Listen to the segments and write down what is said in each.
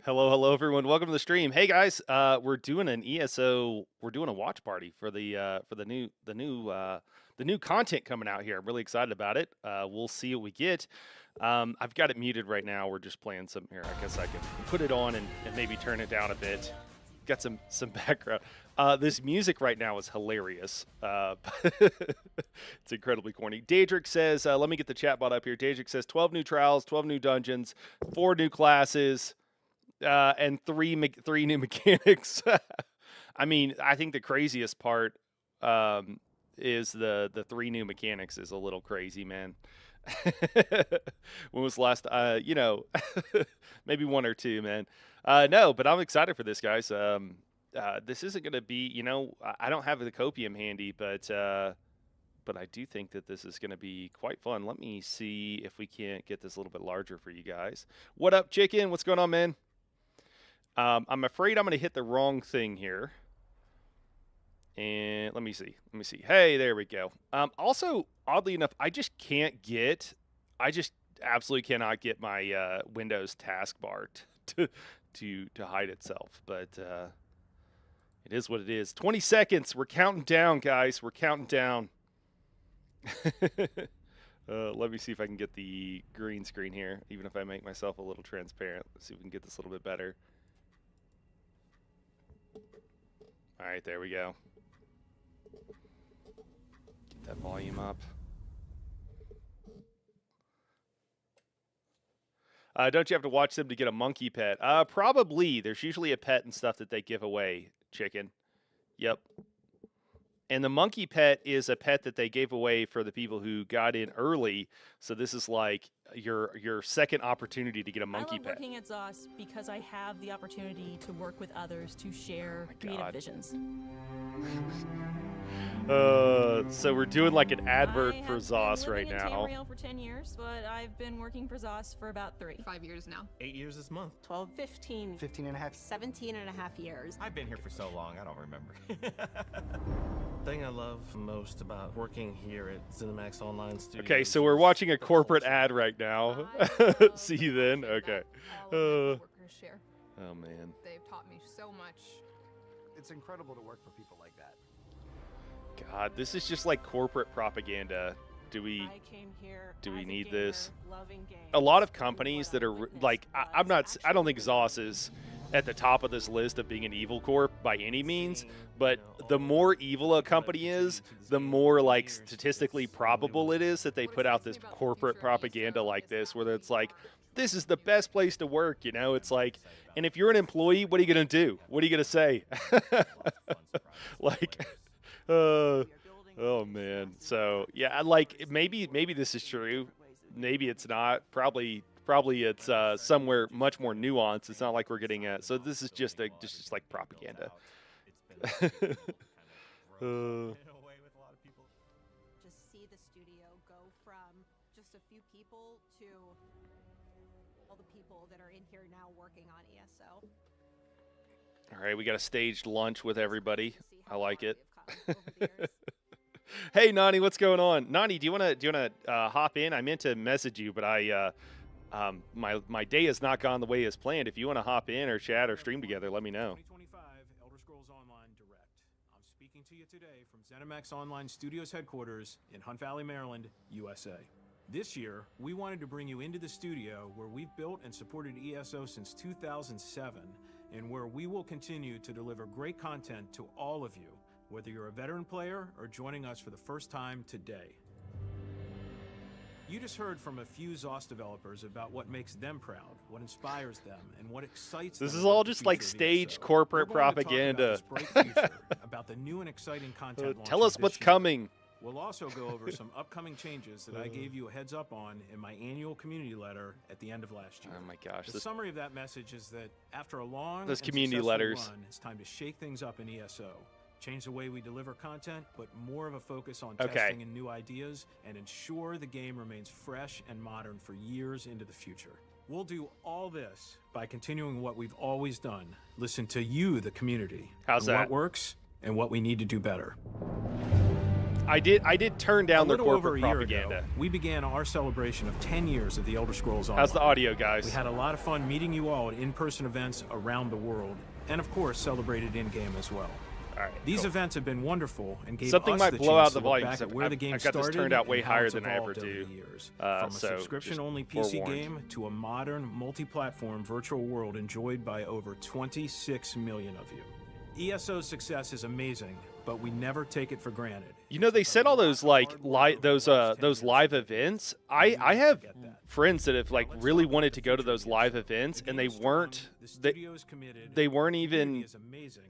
Hello, everyone. Welcome to the stream. Hey guys, we're doing an ESO. We're doing a watch party for the new content coming out here. I'm really excited about it. We'll see what we get. I've got it muted right now. We're just playing some here. I guess I can put it on and maybe turn it down a bit. Got some background. This music right now is hilarious. It's incredibly corny. Daedric says, let me get the chat bot up here. Daedric says 12 new trials, 12 new dungeons, 4 new classes. And three new mechanics. I mean, I think the craziest part is the 3 new mechanics is a little crazy, man. When was last? Maybe 1 or 2, man. No, but I'm excited for this, guys. This isn't going to be, I don't have the copium handy, but I do think that this is going to be quite fun. Let me see if we can't get this a little bit larger for you guys. What up, chicken? What's going on, man? I'm afraid I'm going to hit the wrong thing here. And let me see. Hey, there we go. Also, oddly enough, I just absolutely cannot get my Windows taskbar to hide itself. But it is what it is. 20 seconds. We're counting down, guys. We're counting down. Let me see if I can get the green screen here, even if I make myself a little transparent. Let's see if we can get this a little bit better. All right, there we go. Get that volume up. Don't you have to watch them to get a monkey pet? Probably. There's usually a pet and stuff that they give away, chicken. Yep. And the monkey pet is a pet that they gave away for the people who got in early. So this is like your second opportunity to get a monkey pet. I love working at ZOS because I have the opportunity to work with others to share creative visions. So we're doing like an advert for ZOS right now. I've been living in Tamriel for 10 years, but I've been working for ZOS for about 3. 5 years now. 8 years this month. 12, 15. 15 and a half. 17 and a half years. I've been here for so long, I don't remember. Thing I love most about working here at ZeniMax Online Studios. Okay, so we're watching a corporate ad right now. See you then. Okay. Workers share. Oh man. They've taught me so much. It's incredible to work for people like that. God, this is just like corporate propaganda. Do we need this? A lot of companies that are like, I don't think ZOS is at the top of this list of being an evil corp by any means, but the more evil a company is, the more like statistically probable it is that they put out this corporate propaganda like this, where it's like, this is the best place to work, it's like, and if you're an employee, what are you going to do? What are you going to say? Like, oh man. So yeah, like maybe this is true. Maybe it's not. Probably it's somewhere much more nuanced. It's not like we're getting so this is just like propaganda. Just see the studio go from just a few people to all the people that are in here now working on ESO. All right, we got a staged lunch with everybody. I like it. Hey Nani, what's going on? Nani, do you wanna hop in? I meant to message you, but my day has not gone the way as planned. If you want to hop in or chat or stream together, let me know. 2025 Elder Scrolls Online Direct. I'm speaking to you today from ZeniMax Online Studios headquarters in Hunt Valley, Maryland, USA. This year, we wanted to bring you into the studio where we've built and supported ESO since 2007, and where we will continue to deliver great content to all of you, whether you're a veteran player or joining us for the first time today. You just heard from a few ZOS developers about what makes them proud, what inspires them, and what excites them. This is all just like staged corporate propaganda. About the new and exciting content. Tell us what's coming. We'll also go over some upcoming changes that I gave you a heads up on in my annual community letter at the end of last year. Oh my gosh. The summary of that message is that after a long those and community letters run, it's time to shake things up in ESO. Change the way we deliver content, but more of a focus on testing and new ideas, and ensure the game remains fresh and modern for years into the future. We'll do all this by continuing what we've always done. Listen to you, the community. How's that? What works and what we need to do better. I did turn down their little over corporate a year propaganda. ago, we began our celebration of 10 years of the Elder Scrolls Online. How's the audio, guys? We had a lot of fun meeting you all at in-person events around the world, and of course, celebrated in-game as well. All right, These cool. events have been wonderful and gave Something us might the blow chance out the to look volume, back because at where the I've game got this started turned out way and how higher it's than I ever evolved over do. the years. So From a subscription-only just PC forewarned. game to a modern, multi-platform virtual world enjoyed by over 26 million of you. ESO's success is amazing, but we never take it for granted. You know, they said all those like those live events. I have friends that have like really wanted to go to those live events, and they weren't even. Is amazing,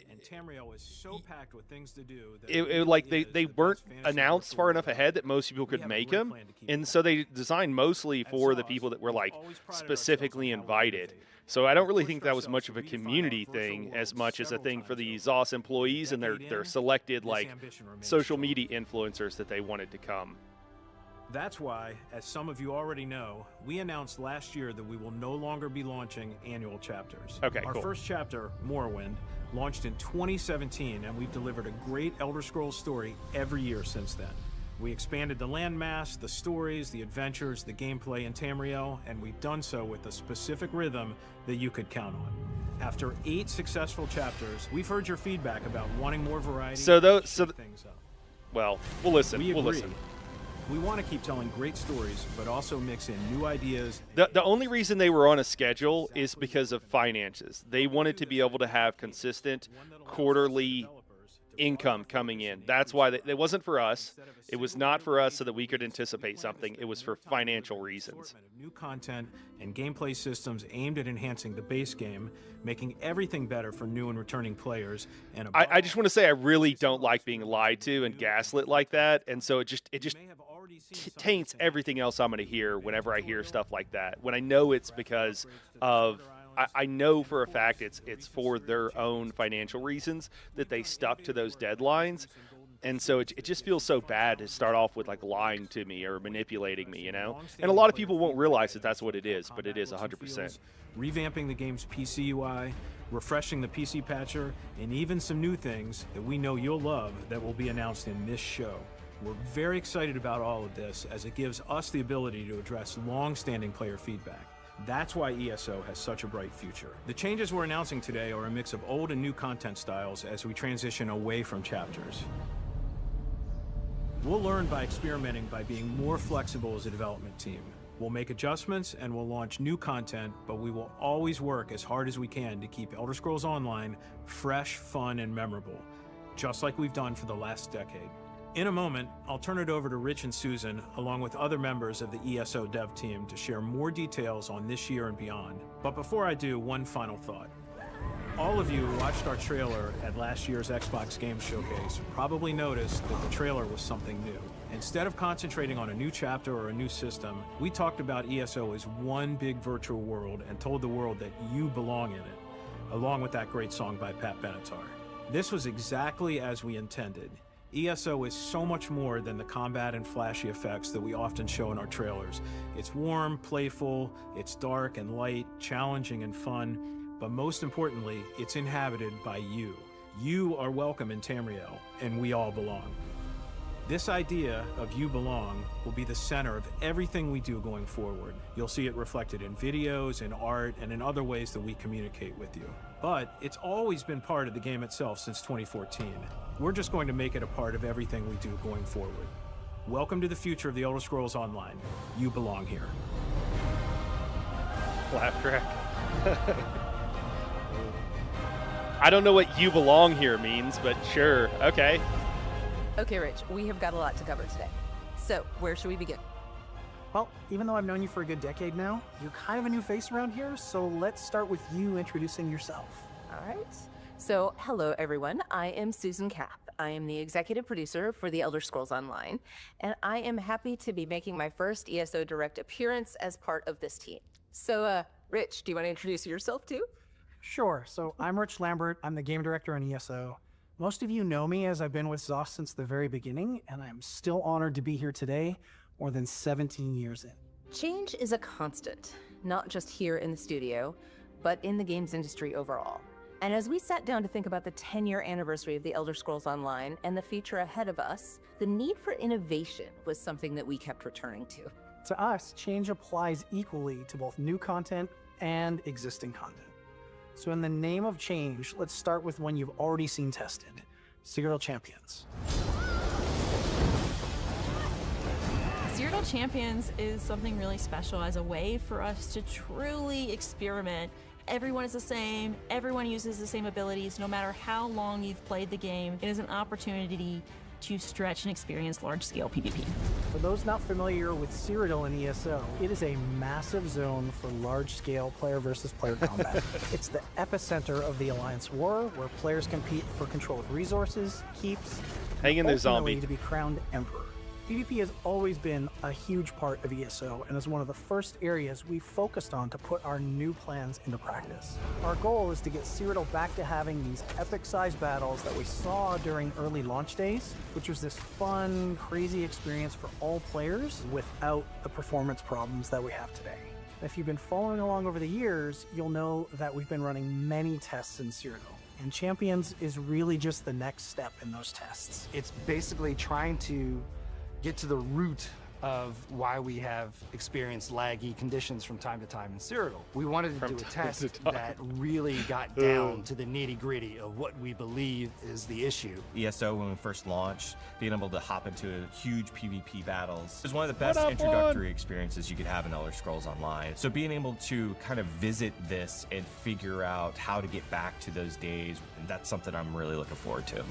and Tamriel is so packed with things to do. They weren't announced far enough ahead that most people could make them, and so they designed mostly for the people that were like specifically invited. So I don't really think that was much of a community thing as much as a thing for the ZOS employees and their selected like social media influencers that they wanted to come. That's why, as some of you already know, we announced last year that we will no longer be launching annual chapters. Okay, Our cool. first chapter, Morrowind, launched in 2017, and we've delivered a great Elder Scrolls story every year since then. We expanded the landmass, the stories, the adventures, the gameplay in Tamriel, and we've done so with a specific rhythm that you could count on. After 8 successful chapters, we've heard your feedback about wanting more variety. Things up. Well, we'll listen. We We'll agree. listen. We want to keep telling great stories, but also mix in new ideas. The only reason they were on a schedule is because of finances. They wanted to be able to have consistent quarterly income coming in. That's why it wasn't for us. It was not for us so that we could anticipate something. It was for financial reasons. New content and gameplay systems aimed at enhancing the base game, making everything better for new and returning players. And I just want to say I really don't like being lied to and gaslit like that, and so it just taints everything else I'm going to hear whenever I hear stuff like that. When I know it's because of I know for a fact it's for their own financial reasons that they stuck to those deadlines. And so it just feels so bad to start off with like lying to me or manipulating me, you know? And a lot of people won't realize that that's what it is, but it is 100%. Revamping the game's PC UI, refreshing the PC patcher, and even some new things that we know you'll love that will be announced in this show. We're very excited about all of this as it gives us the ability to address long-standing player feedback. That's why ESO has such a bright future. The changes we're announcing today are a mix of old and new content styles as we transition away from chapters. We'll learn by experimenting by being more flexible as a development team. We'll make adjustments and we'll launch new content, but we will always work as hard as we can to keep Elder Scrolls Online fresh, fun, and memorable, just like we've done for the last decade. In a moment, I'll turn it over to Rich and Susan, along with other members of the ESO dev team, to share more details on this year and beyond. But before I do, one final thought. All of you who watched our trailer at last year's Xbox Game Showcase probably noticed that the trailer was something new. Instead of concentrating on a new chapter or a new system, we talked about ESO as one big virtual world and told the world that you belong in it, along with that great song by Pat Benatar. This was exactly as we intended. ESO is so much more than the combat and flashy effects that we often show in our trailers. It's warm, playful, it's dark and light, challenging and fun, but most importantly, it's inhabited by you. You are welcome in Tamriel, and we all belong. This idea of you belong will be the center of everything we do going forward. You'll see it reflected in videos, in art, and in other ways that we communicate with you. But it's always been part of the game itself since 2014. We're just going to make it a part of everything we do going forward. Welcome to the future of the Elder Scrolls Online. You belong here. Laugh track. I don't know what "you belong here" means, but sure, okay. Okay, Rich, we have got a lot to cover today. So, where should we begin? Well, even though I've known you for a good decade now, you're kind of a new face around here, so let's start with you introducing yourself. All right. So, hello everyone. I am Susan Kapp. I am the executive producer for the Elder Scrolls Online, and I am happy to be making my first ESO Direct appearance as part of this team. So, Rich, do you want to introduce yourself too? Sure. So I'm Rich Lambert. I'm the game director on ESO. Most of you know me as I've been with ZOS since the very beginning, and I'm still honored to be here today, more than 17 years in. Change is a constant, not just here in the studio, but in the games industry overall. And as we sat down to think about the 10-year anniversary of The Elder Scrolls Online and the future ahead of us, the need for innovation was something that we kept returning to. To us, change applies equally to both new content and existing content. So in the name of change, let's start with one you've already seen tested, Cyrodiil Champions. Cyrodiil Champions is something really special as a way for us to truly experiment. Everyone is the same, everyone uses the same abilities, no matter how long you've played the game. It is an opportunity to stretch and experience large-scale PvP. For those not familiar with Cyrodiil in ESO, it is a massive zone for large-scale player versus player combat. It's the epicenter of the Alliance War, where players compete for control of resources, keeps, Hang in there, ultimately zombie. to be crowned Emperor. PvP has always been a huge part of ESO and is one of the first areas we focused on to put our new plans into practice. Our goal is to get Cyrodiil back to having these epic-sized battles that we saw during early launch days, which was this fun, crazy experience for all players without the performance problems that we have today. If you've been following along over the years, you'll know that we've been running many tests in Cyrodiil, and Champions is really just the next step in those tests. It's basically trying to get to the root of why we have experienced laggy conditions from time to time in Cyrodiil. We wanted to do a test that really got down to the nitty-gritty of what we believe is the issue. ESO, when we first launched, being able to hop into huge PvP battles is one of the best introductory experiences you could have in Elder Scrolls Online. So being able to kind of visit this and figure out how to get back to those days, that's something I'm really looking forward to.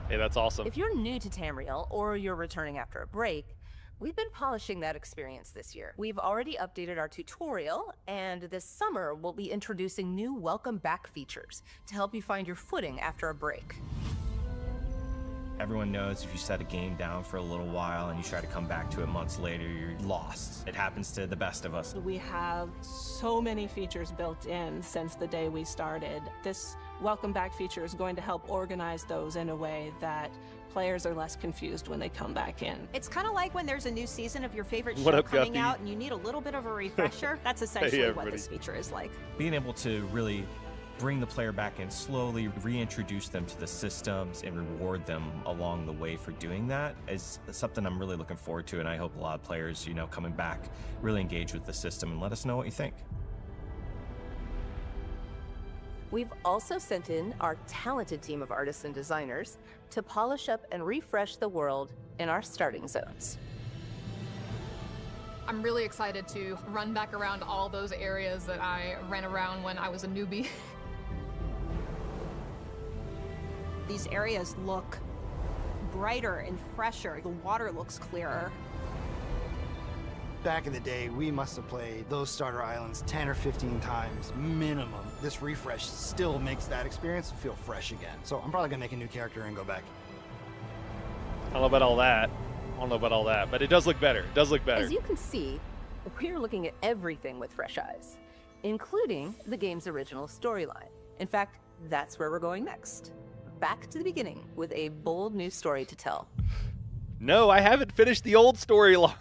Hey, that's awesome. If you're new to Tamriel or you're returning after a break, we've been polishing that experience this year. We've already updated our tutorial, and this summer we'll be introducing new welcome back features to help you find your footing after a break. Everyone knows if you set a game down for a little while and you try to come back to it months later, you're lost. It happens to the best of us. We have so many features built in since the day we started. This welcome back feature is going to help organize those in a way that players are less confused when they come back in. It's kind of like when there's a new season of your favorite What show up, coming Guppy? out and you need a little bit of a refresher. That's essentially what everybody. this feature is like. Being able to really bring the player back in slowly, reintroduce them to the systems, and reward them along the way for doing that is something I'm really looking forward to, and I hope a lot of players, coming back, really engage with the system and let us know what you think. We've also sent in our talented team of artists and designers to polish up and refresh the world in our starting zones. I'm really excited to run back around all those areas that I ran around when I was a newbie. These areas look brighter and fresher. The water looks clearer. Back in the day, we must have played those starter islands 10 or 15 times minimum. This refresh still makes that experience feel fresh again. So I'm probably gonna make a new character and go back. I don't know about all that. But it does look better. It does look better. As you can see, we're looking at everything with fresh eyes, including the game's original storyline. In fact, that's where we're going next. Back to the beginning with a bold new story to tell. No, I haven't finished the old storyline.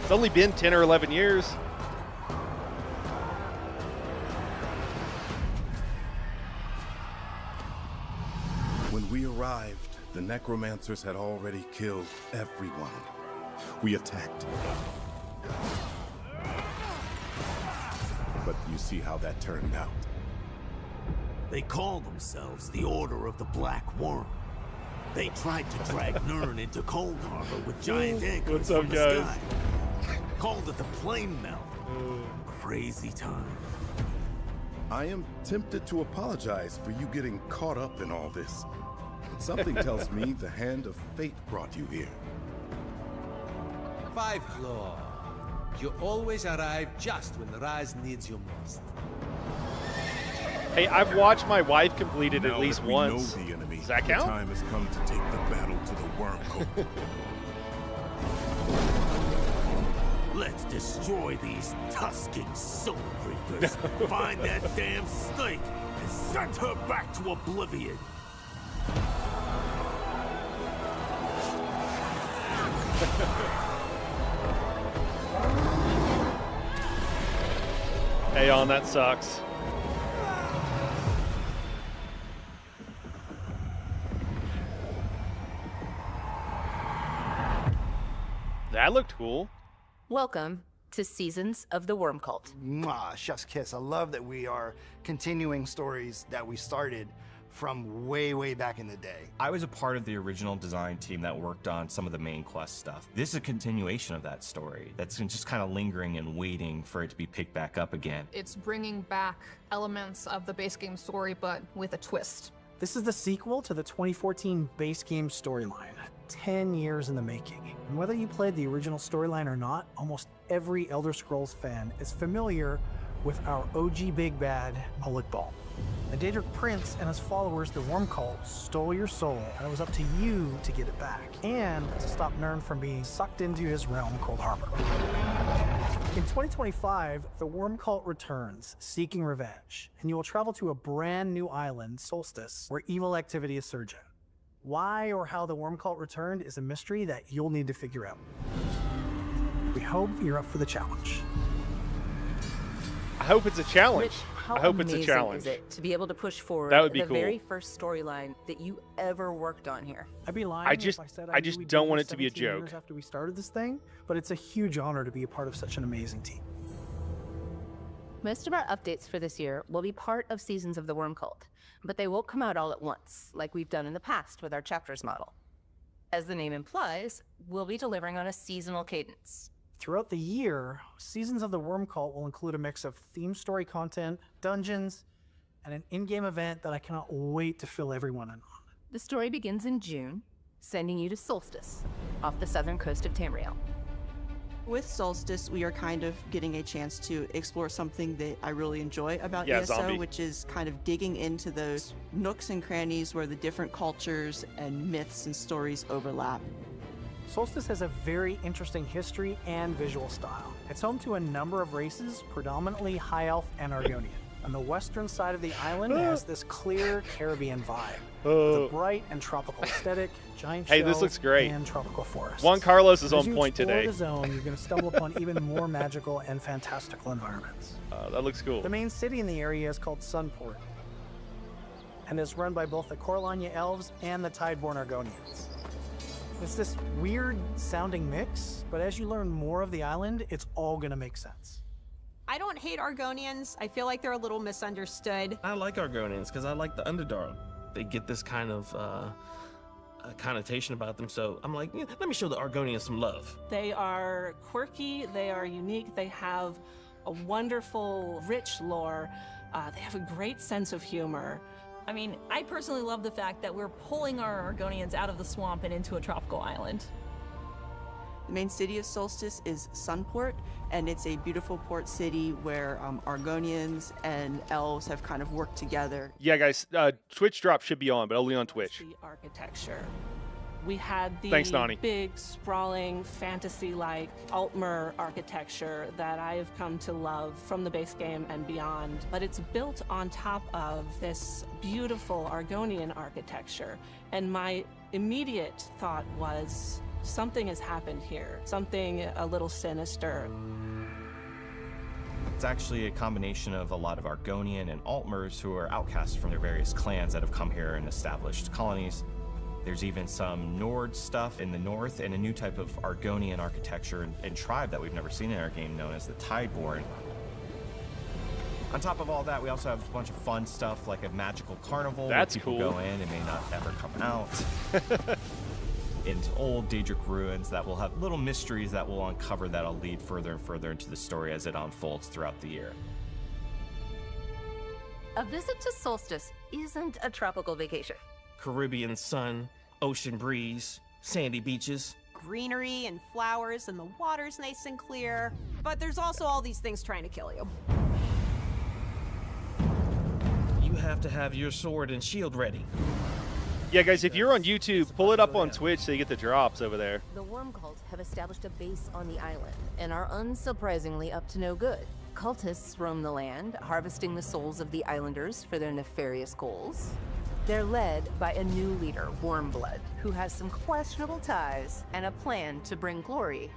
It's only been 10 or 11 years. When we arrived, the necromancers had already killed everyone. We attacked. But you see how that turned out. They call themselves the Order of the Black Worm. They tried to drag Nirn into Cold Harbor with giant anchors What's up, from the guys? sky. Called it the Plane Melt. Crazy time. I am tempted to apologize for you getting caught up in all this. But something tells me the hand of fate brought you here. Five Claw. You always arrive just when the Rise needs you most. Hey, I've watched my wife complete it Now at least that we once. know the enemy, Does that the count? time has come to take the battle to the Wormcoat. Let's destroy these Tusken Soul Reapers. Find that damn snake and send her back to oblivion. Aeon, that sucks. That looked cool. Welcome to Seasons of the Worm Cult. Mwah, chef's kiss. I love that we are continuing stories that we started from way back in the day. I was a part of the original design team that worked on some of the main quest stuff. This is a continuation of that story that's just kind of lingering and waiting for it to be picked back up again. It's bringing back elements of the base game story, but with a twist. This is the sequel to the 2014 base game storyline, 10 years in the making. And whether you played the original storyline or not, almost every Elder Scrolls fan is familiar with our OG big bad, Oleg Ball. The Daedric Prince and his followers, the Worm Cult, stole your soul, and it was up to you to get it back, and to stop Nirn from being sucked into his realm, Cold Harbor. In 2025, the Worm Cult returns, seeking revenge, and you will travel to a brand new island, Solstice, where evil activity is surging. Why or how the Worm Cult returned is a mystery that you'll need to figure out. We hope you're up for the challenge. I hope it's a challenge. Rich, how I hope it's a amazing challenge. is it to be able to push forward That would be the cool. very first storyline that you ever worked on here? I'd be lying I just if I said I knew just we'd don't be want here it to be a 17 years joke. after we started this thing, but it's a huge honor to be a part of such an amazing team. Most of our updates for this year will be part of Seasons of the Worm Cult, but they won't come out all at once, like we've done in the past with our chapters model. As the name implies, we'll be delivering on a seasonal cadence. Throughout the year, Seasons of the Worm Cult will include a mix of theme story content, dungeons, and an in-game event that I cannot wait to fill everyone in on. The story begins in June, sending you to Solstice, off the southern coast of Tamriel. With Solstice, we are kind of getting a chance to explore something that I really enjoy about Yeah, ESO, zombie. which is kind of digging into those nooks and crannies where the different cultures and myths and stories overlap. Solstice has a very interesting history and visual style. It's home to a number of races, predominantly High Elf and Argonian. On the western side of the island, it has this clear Caribbean vibe, with a bright and tropical aesthetic, giant Hey, this shells, looks great. and tropical forests. Juan Carlos is As on you point explore today. the zone, you're going to stumble upon even more magical and fantastical environments. That looks cool. The main city in the area is called Sunport, and is run by both the Coralania Elves and the Tideborn Argonians. It's this weird sounding mix, but as you learn more of the island, it's all going to make sense. I don't hate Argonians. I feel like they're a little misunderstood. I like Argonians because I like the underdog. They get this kind of connotation about them, so I'm like, yeah, let me show the Argonians some love. They are quirky, they are unique, they have a wonderful, rich lore, they have a great sense of humor. I mean, I personally love the fact that we're pulling our Argonians out of the swamp and into a tropical island. The main city of Solstice is Sunport, and it's a beautiful port city where Argonians and elves have kind of worked together. Yeah, guys, Twitch drop should be on, but only on Twitch. The architecture. We had the Thanks, Nani. big, sprawling, fantasy-like Altmer architecture that I have come to love from the base game and beyond. But it's built on top of this beautiful Argonian architecture. And my immediate thought was, something has happened here. Something a little sinister. It's actually a combination of a lot of Argonian and Altmers who are outcasts from their various clans that have come here and established colonies. There's even some Nord stuff in the north and a new type of Argonian architecture and tribe that we've never seen in our game known as the Tideborn. On top of all that, we also have a bunch of fun stuff like a magical carnival That's where people cool. go in and may not ever come out. Into old Daedric ruins that will have little mysteries that will uncover that'll lead further and further into the story as it unfolds throughout the year. A visit to Solstice isn't a tropical vacation. Caribbean sun, ocean breeze, sandy beaches. Greenery and flowers, and the water's nice and clear. But there's also all these things trying to kill you. You have to have your sword and shield ready. Yeah, guys, if you're on YouTube, pull it up on Twitch so you get the drops over there. The Worm Cult have established a base on the island and are unsurprisingly up to no good. Cultists roam the land, harvesting the souls of the islanders for their nefarious goals. They're led by a new leader, Wormblood, who has some questionable ties and a plan to bring glory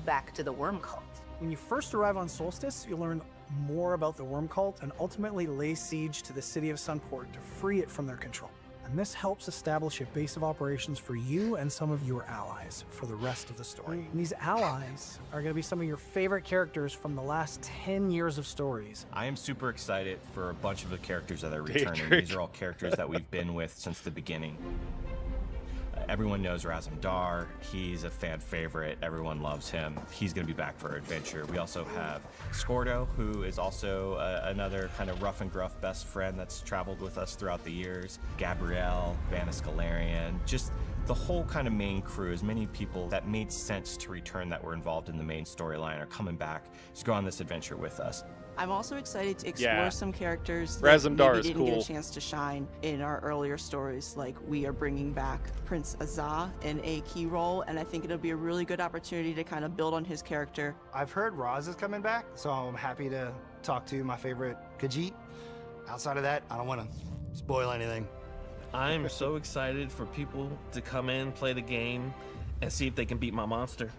back to the Worm Cult. When you first arrive on Solstice, you'll learn more about the Worm Cult and ultimately lay siege to the city of Sunport to free it from their control. And this helps establish a base of operations for you and some of your allies for the rest of the story. And these allies are going to be some of your favorite characters from the last 10 years of stories. I am super excited for a bunch of the characters that are returning. Daedric. These are all characters that we've been with since the beginning. Everyone knows Razum Dar. He's a fan favorite. Everyone loves him. He's going to be back for adventure. We also have Scordo, who is also another kind of rough and gruff best friend that's traveled with us throughout the years. Gabrielle, Vanis Galarian, just the whole kind of main crew. As many people that made sense to return that were involved in the main storyline are coming back to go on this adventure with us. I'm also excited to explore some characters that Razum Dar maybe is didn't get cool. a chance to shine in our earlier stories. Like, we are bringing back Prince Azah in a key role, and I think it'll be a really good opportunity to kind of build on his character. I've heard Roz is coming back, so I'm happy to talk to my favorite Khajiit. Outside of that, I don't want to spoil anything. I'm so excited for people to come in, play the game, and see if they can beat my monster.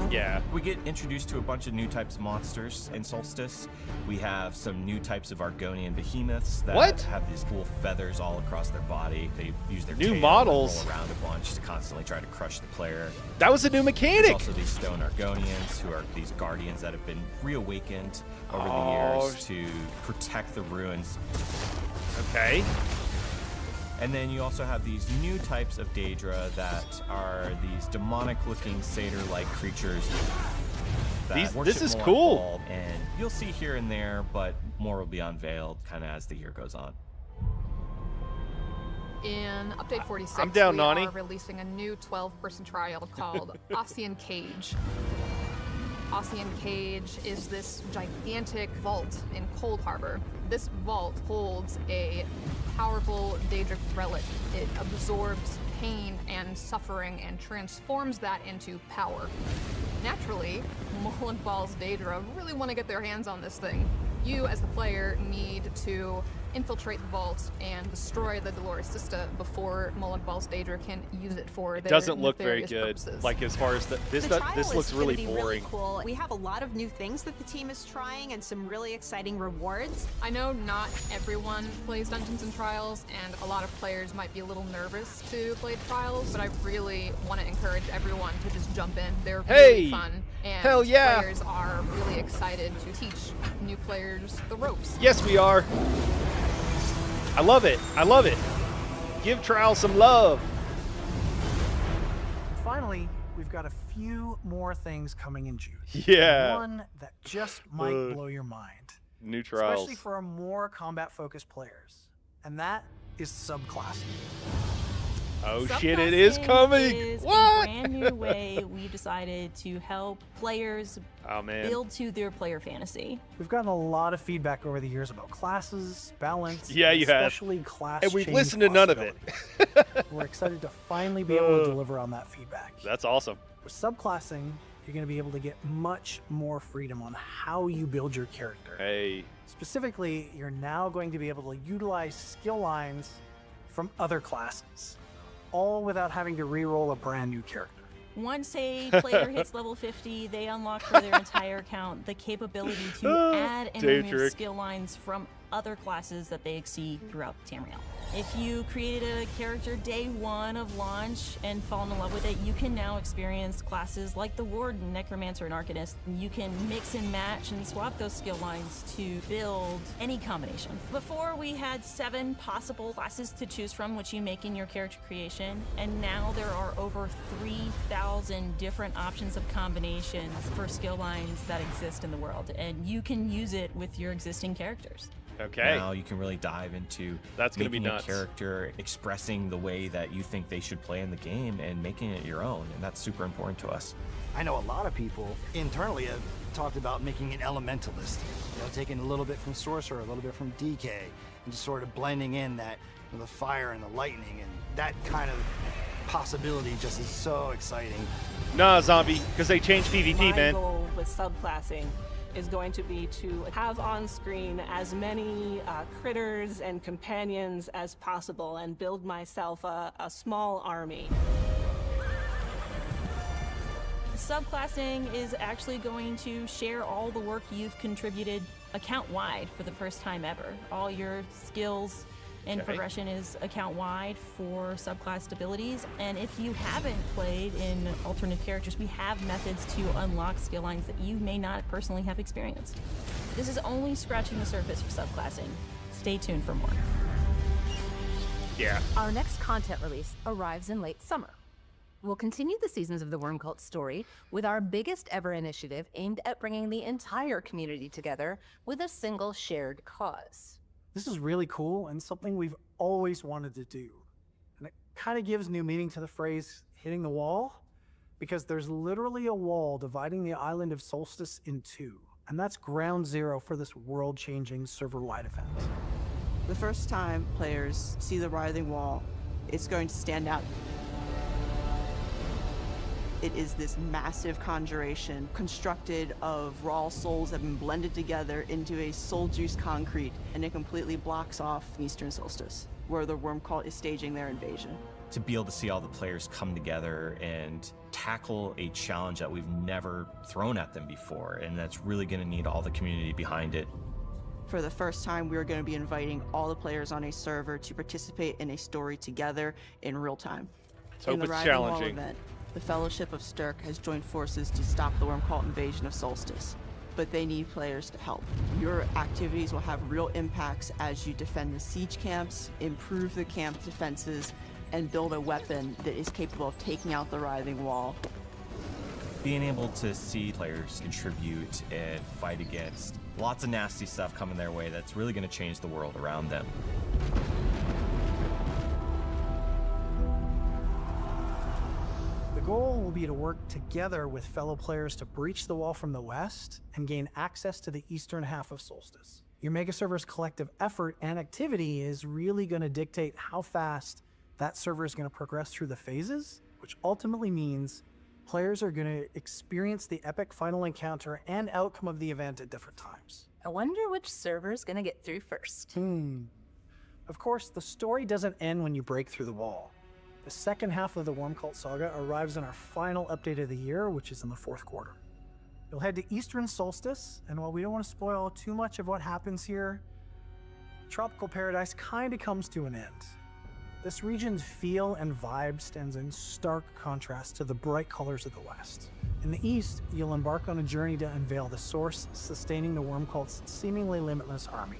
Yeah. We get introduced to a bunch of new types of monsters in Solstice. We have some new types of Argonian behemoths that have these cool feathers all across their body. They use their New tail models. and roll around a bunch to constantly try to crush the player. That was a new mechanic. There's also these stone Argonians, who are these guardians that have been reawakened over the years to protect the ruins. Okay. And then you also have these new types of Daedra that are these demonic-looking satyr-like creatures. That This is worship cool. Moab, and you'll see here and there, but more will be unveiled kind of as the year goes on. In Update 46, I'm down, we Nani. are releasing a new 12-person trial called Ossian Cage. Ossian Cage is this gigantic vault in Cold Harbor. This vault holds a powerful Daedric relic. It absorbs pain and suffering and transforms that into power. Naturally, Molenbal's Daedra really want to get their hands on this thing. You, as the player, need to infiltrate the vault and destroy the Dolores Sista before Molenbal's Daedra can use it for their Doesn't look very nefarious good. purposes. Like, as far as this looks really boring. Cool. We have a lot of new things that the team is trying and some really exciting rewards. I know not everyone plays Dungeons and Trials, and a lot of players might be a little nervous to play Trials, but I really want to encourage everyone to just jump in. They're really fun, and hell yeah. players are really excited to teach new players the ropes. Yes, we are. I love it. I love it. Give Trials some love. Finally, we've got a few more things coming in June. Yeah. One that just might blow your mind. New Trials. Especially for our more combat-focused players. And that is subclassing. Oh shit, it is coming. Is What? a brand new way we decided to help players build to their player fantasy. We've gotten a lot of feedback over the years about classes, balance, Yeah, you have. especially class And we've change listened to none of it. We're excited to finally be able to deliver on that feedback. That's awesome. With subclassing, you're going to be able to get much more freedom on how you build your character. Hey. Specifically, you're now going to be able to utilize skill lines from other classes, all without having to re-roll a brand new character. Once a player hits level 50, they unlock for their entire account the capability to add and remove Daedric. skill lines from other classes that they see throughout Tamriel. If you created a character day one of launch and fallen in love with it, you can now experience classes like the Warden, Necromancer, and Arcanist. You can mix and match and swap those skill lines to build any combination. Before, we had 7 possible classes to choose from, which you make in your character creation, and now there are over 3,000 different options of combinations for skill lines that exist in the world, and you can use it with your existing characters. Okay. Now you can really dive into That's gonna be making a nuts. character, expressing the way that you think they should play in the game, and making it your own, and that's super important to us. I know a lot of people internally have talked about making an elementalist, taking a little bit from sorcerer, a little bit from DK, and just sort of blending in that the fire and the lightning, and that kind of possibility just is so exciting. Nah, zombie, because they changed PvP, My man. goal with subclassing is going to be to have on screen as many critters and companions as possible and build myself a small army. Subclassing is actually going to share all the work you've contributed account-wide for the first time ever. All your skills and progression is account-wide for subclass abilities. And if you haven't played in alternate characters, we have methods to unlock skill lines that you may not personally have experienced. This is only scratching the surface for subclassing. Stay tuned for more. Yeah. Our next content release arrives in late summer. We'll continue the Seasons of the Worm Cult story with our biggest ever initiative aimed at bringing the entire community together with a single shared cause. This is really cool and something we've always wanted to do. And it kind of gives new meaning to the phrase hitting the wall, because there's literally a wall dividing the island of Solstice in two. And that's ground zero for this world-changing server-wide event. The first time players see the writhing wall, it's going to stand out. It is this massive conjuration constructed of raw souls that have been blended together into a soul-juiced concrete, and it completely blocks off Eastern Solstice, where the Worm Cult is staging their invasion. To be able to see all the players come together and tackle a challenge that we've never thrown at them before, and that's really going to need all the community behind it. For the first time, we are going to be inviting all the players on a server to participate in a story together in real time. Let's hope in the it's Writhing Wall challenging. event, the Fellowship of Stirk has joined forces to stop the Worm Cult invasion of Solstice, but they need players to help. Your activities will have real impacts as you defend the siege camps, improve the camp defenses, and build a weapon that is capable of taking out the Writhing Wall. Being able to see players contribute and fight against lots of nasty stuff coming their way, that's really going to change the world around them. The goal will be to work together with fellow players to breach the wall from the west and gain access to the eastern half of Solstice. Your mega server's collective effort and activity is really going to dictate how fast that server is going to progress through the phases, which ultimately means players are going to experience the epic final encounter and outcome of the event at different times. I wonder which server is going to get through first. Of course, the story doesn't end when you break through the wall. The second half of the Worm Cult saga arrives in our final update of the year, which is in the 4th quarter. You'll head to Eastern Solstice, and while we don't want to spoil too much of what happens here, Tropical Paradise kind of comes to an end. This region's feel and vibe stands in stark contrast to the bright colors of the West. In the East, you'll embark on a journey to unveil the source sustaining the Worm Cult's seemingly limitless army.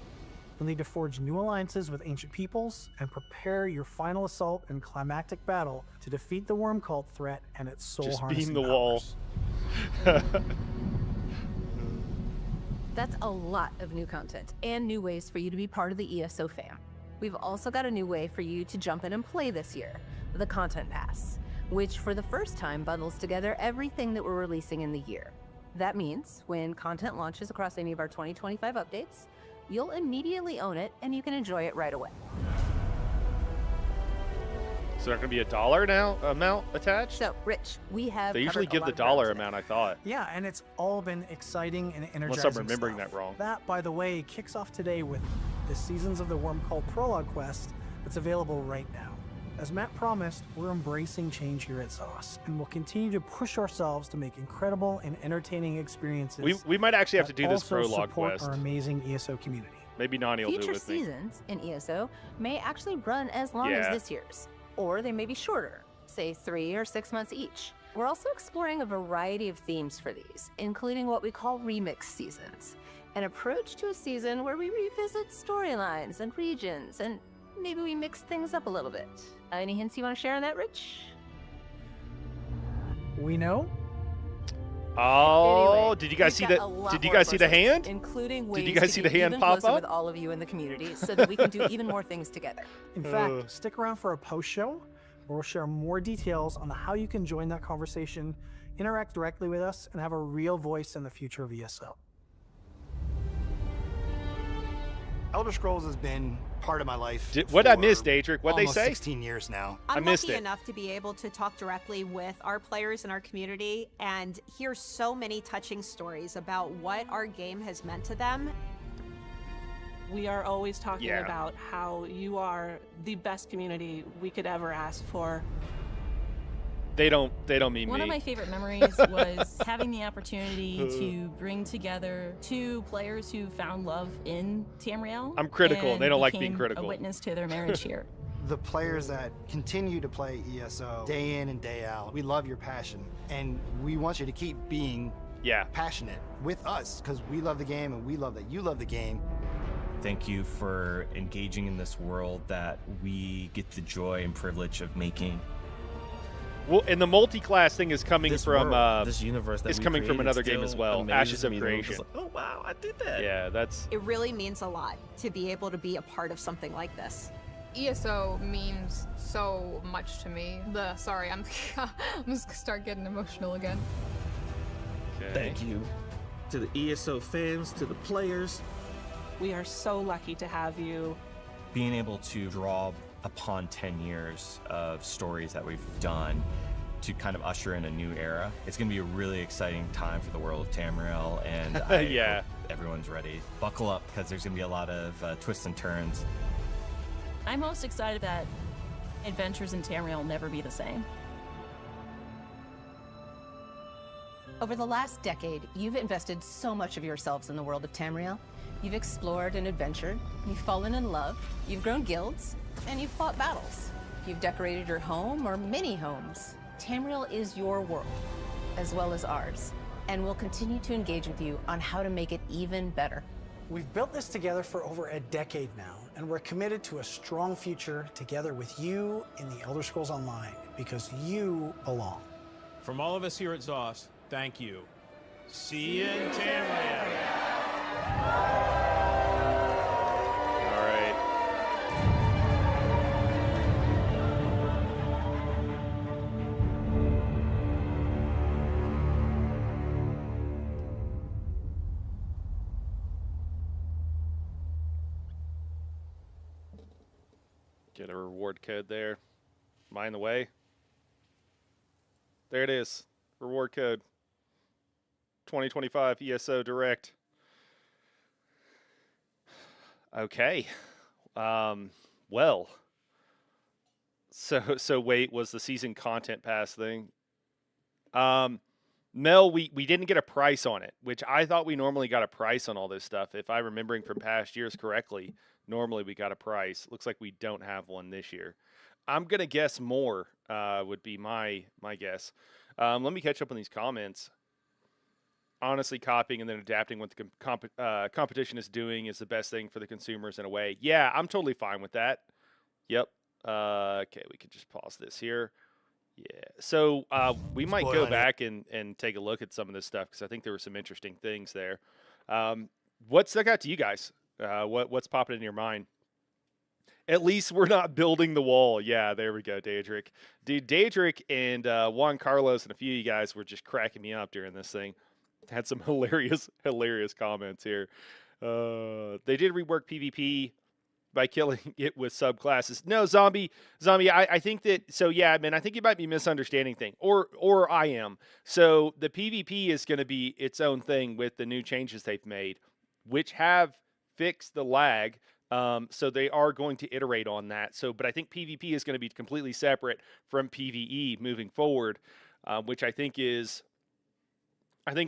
You'll need to forge new alliances with ancient peoples and prepare your final assault and climactic battle to defeat the Worm Cult threat and its soul-harnessing Just beam the wall. That's a lot of new content and new ways for you to be part of the ESO fam. We've also got a new way for you to jump in and play this year, the Content Pass, which for the first time bundles together everything that we're releasing in the year. That means when content launches across any of our 2025 updates, you'll immediately own it and you can enjoy it right away. So there going to be a dollar now amount attached? So, Rich, we have They usually covered a give lot the of ground dollar today. amount, I thought. Yeah, and it's all been exciting and energizing. Unless I'm remembering stuff. that wrong. That, by the way, kicks off today with the Seasons of the Worm Cult prologue quest that's available right now. As Matt promised, we're embracing change here at ZOS, and we'll continue to push ourselves to make incredible and entertaining experiences. We might actually have to do this also prologue support quest. our amazing ESO community. Maybe Nani will do Future it with me. seasons in ESO may actually run as long Yeah. as this year's, or they may be shorter, say 3 or 6 months each. We're also exploring a variety of themes for these, including what we call remix seasons, an approach to a season where we revisit storylines and regions, and maybe we mix things up a little bit. Any hints you want to share on that, Rich? We know? Oh, Anyway, did you guys we've see got a lot Did you more guys see the questions, hand? Including ways Did you guys to see get the hand even pop closer up? with all of you in the community, so that we can do even more things together. In fact, stick around for a post show where we'll share more details on how you can join that conversation, interact directly with us, and have a real voice in the future of ESO. Elder Scrolls has been part of my life. What'd I for miss, Daedric? What'd they almost say? 16 years now. I I'm missed lucky it. enough to be able to talk directly with our players in our community and hear so many touching stories about what our game has meant to them. We are always talking Yeah. about how you are the best community we could ever ask for. They don't mean One me. of my favorite memories was having the opportunity to bring together two players who found love in Tamriel. I'm critical, and they don't like being became critical. A witness to their marriage here. The players that continue to play ESO day in and day out, we love your passion, and we want you to keep being passionate with us, because we love the game and we love that you love the game. Thank you for engaging in this world that we get the joy and privilege of making. Well, and the multi-class thing is coming This from world, this universe that is we coming from created another game still as well, amazes Ashes of me. That I'm Creation. just like, oh wow, I did that. Yeah, that's It really means a lot to be able to be a part of something like this. ESO means so much to me. Sorry, I'm just gonna start getting emotional again. okay. Thank you to the ESO fans, to the players. We are so lucky to have you. Being able to draw upon 10 years of stories that we've done to kind of usher in a new era. It's going to be a really exciting time for the world of Tamriel, and I hope everyone's ready. Buckle up, because there's going to be a lot of twists and turns. I'm most excited that adventures in Tamriel will never be the same. Over the last decade, you've invested so much of yourselves in the world of Tamriel. You've explored and adventured, you've fallen in love, you've grown guilds, and you've fought battles. You've decorated your home or many homes. Tamriel is your world, as well as ours, and we'll continue to engage with you on how to make it even better. We've built this together for over a decade now, and we're committed to a strong future together with you in the Elder Scrolls Online, because you belong. From all of us here at ZOS, thank you. See you in Tamriel. All right. Get a reward code there. Am I in the way? There it is. Reward code. 2025 ESO Direct. Okay. Well. So wait, was the season content pass thing? Mel, we didn't get a price on it, which I thought we normally got a price on all this stuff. If I'm remembering from past years correctly, normally we got a price. Looks like we don't have one this year. I'm going to guess more would be my guess. Let me catch up on these comments. Honestly, copying and then adapting what the competition is doing is the best thing for the consumers in a way. Yeah, I'm totally fine with that. Yep. Okay, we can just pause this here. Yeah. So we might go back and take a look at some of this stuff, because I think there were some interesting things there. What stuck out to you guys? What's popping in your mind? At least we're not building the wall. Yeah, there we go, Daedric. Dude, Daedric and Juan Carlos and a few of you guys were just cracking me up during this thing. Had some hilarious comments here. They did rework PvP by killing it with subclasses. No, Zombie, I think that, so yeah, man, I think you might be misunderstanding things, or I am. So the PvP is going to be its own thing with the new changes they've made, which have fixed the lag. So they are going to iterate on that. So, but I think PvP is going to be completely separate from PvE moving forward, which I think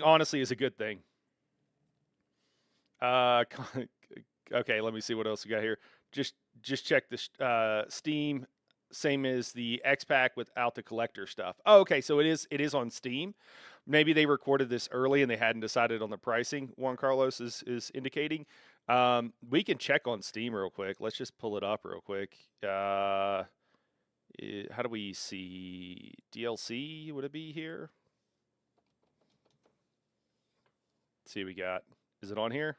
honestly is a good thing. Okay, let me see what else we got here. Just check this Steam, same as the X Pack without the collector stuff. Oh, okay, so it is on Steam. Maybe they recorded this early and they hadn't decided on the pricing. Juan Carlos is indicating. We can check on Steam real quick. Let's just pull it up real quick. How do we see DLC? Would it be here? Let's see what we got. Is it on here?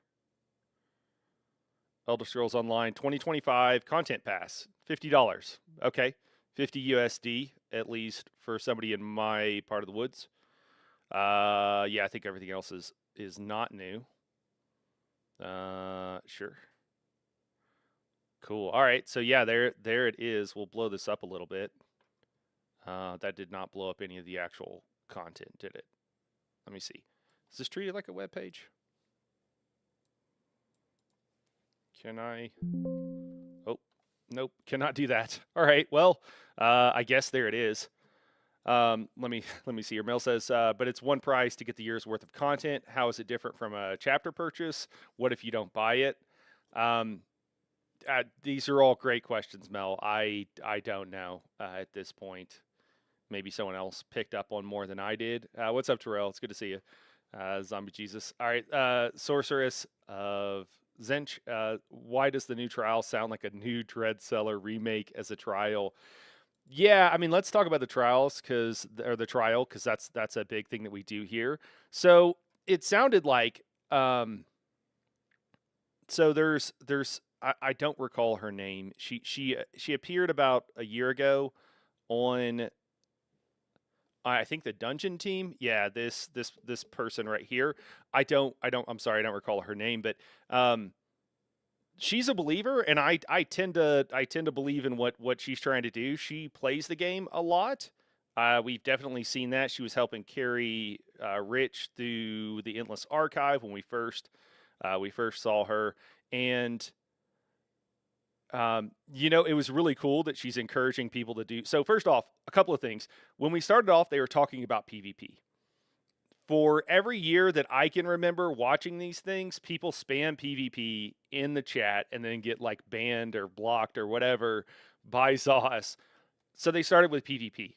Elder Scrolls Online 2025 Content Pass, $50. Okay, 50 USD at least for somebody in my part of the woods. Yeah, I think everything else is not new. Sure. Cool. All right. So yeah, there it is. We'll blow this up a little bit. That did not blow up any of the actual content, did it? Let me see. Is this treated like a web page? Can I? Oh, nope. Cannot do that. All right. Well, I guess there it is. Let me see here. Mel says, but it's one price to get the year's worth of content. How is it different from a chapter purchase? What if you don't buy it? These are all great questions, Mel. I don't know at this point. Maybe someone else picked up on more than I did. What's up, Terrell? It's good to see you. Zombie Jesus. All right, Sorceress of Zench. Why does the new trial sound like a new Dread Seller remake as a trial? Yeah, I mean, let's talk about the trials because that's a big thing that we do here. So it sounded like so there's I don't recall her name. She appeared about a year ago on I think the dungeon team. Yeah, this person right here. I'm sorry, I don't recall her name, but she's a believer, and I tend to believe in what she's trying to do. She plays the game a lot. We've definitely seen that. She was helping carry Rich through the Endless Archive when we first saw her, and it was really cool that she's encouraging people to do. So first off, a couple of things. When we started off, they were talking about PvP. For every year that I can remember watching these things, people spam PvP in the chat and then get like banned or blocked or whatever by ZOS. So they started with PvP.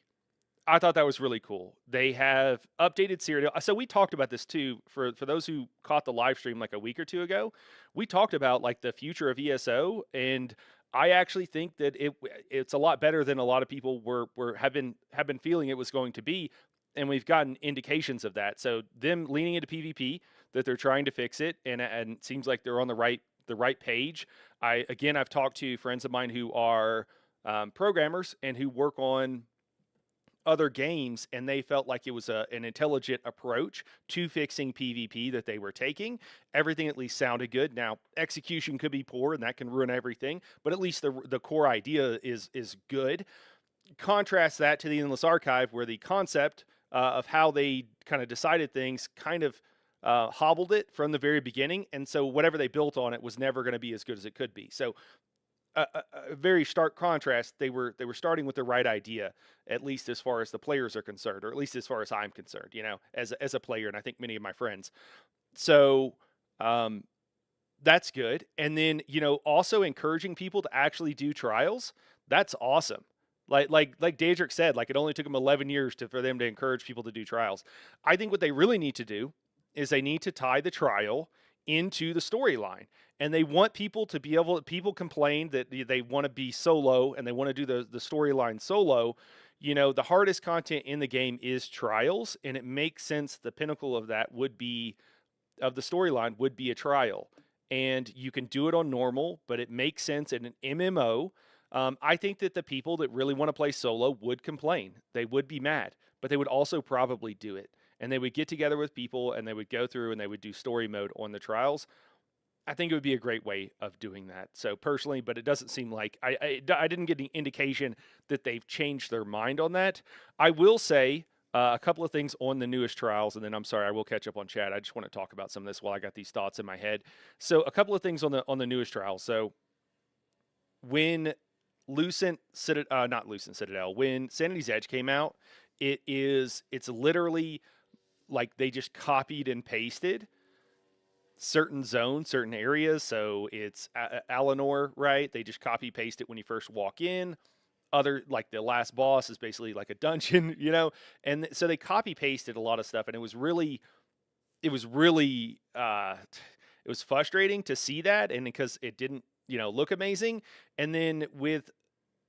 I thought that was really cool. They have updated Cyrodiil. So we talked about this too. For those who caught the live stream like a week or two ago, we talked about like the future of ESO, and I actually think that it's a lot better than a lot of people have been feeling it was going to be, and we've gotten indications of that. So them leaning into PvP, that they're trying to fix it, and it seems like they're on the right page. I've talked to friends of mine who are programmers and who work on other games, and they felt like it was an intelligent approach to fixing PvP that they were taking. Everything at least sounded good. Now, execution could be poor, and that can ruin everything, but at least the core idea is good. Contrast that to the Endless Archive, where the concept of how they kind of decided things kind of hobbled it from the very beginning, and so whatever they built on it was never going to be as good as it could be. So a very stark contrast. They were starting with the right idea, at least as far as the players are concerned, or at least as far as I'm concerned, as a player, and I think many of my friends. So that's good. And then, also encouraging people to actually do trials. That's awesome. Like Daedric said, like it only took them 11 years for them to encourage people to do trials. I think what they really need to do is they need to tie the trial into the storyline. And they want people to be able, people complain that they want to be solo and they want to do the storyline solo. The hardest content in the game is trials, and it makes sense. The pinnacle of that of the storyline would be a trial. And you can do it on normal, but it makes sense in an MMO. I think that the people that really want to play solo would complain. They would be mad, but they would also probably do it. And they would get together with people and they would go through and they would do story mode on the trials. I think it would be a great way of doing that. So personally, but it doesn't seem like I didn't get any indication that they've changed their mind on that. I will say a couple of things on the newest trials, and then I'm sorry, I will catch up on chat. I just want to talk about some of this while I got these thoughts in my head. So a couple of things on the newest trials. So when when Sanity's Edge came out, it's literally like they just copied and pasted certain zones, certain areas. So it's Alinor, right? They just copy paste it when you first walk in. Like the last boss is basically like a dungeon, and so they copy pasted a lot of stuff, and it was frustrating to see that, and because it didn't look amazing. And then with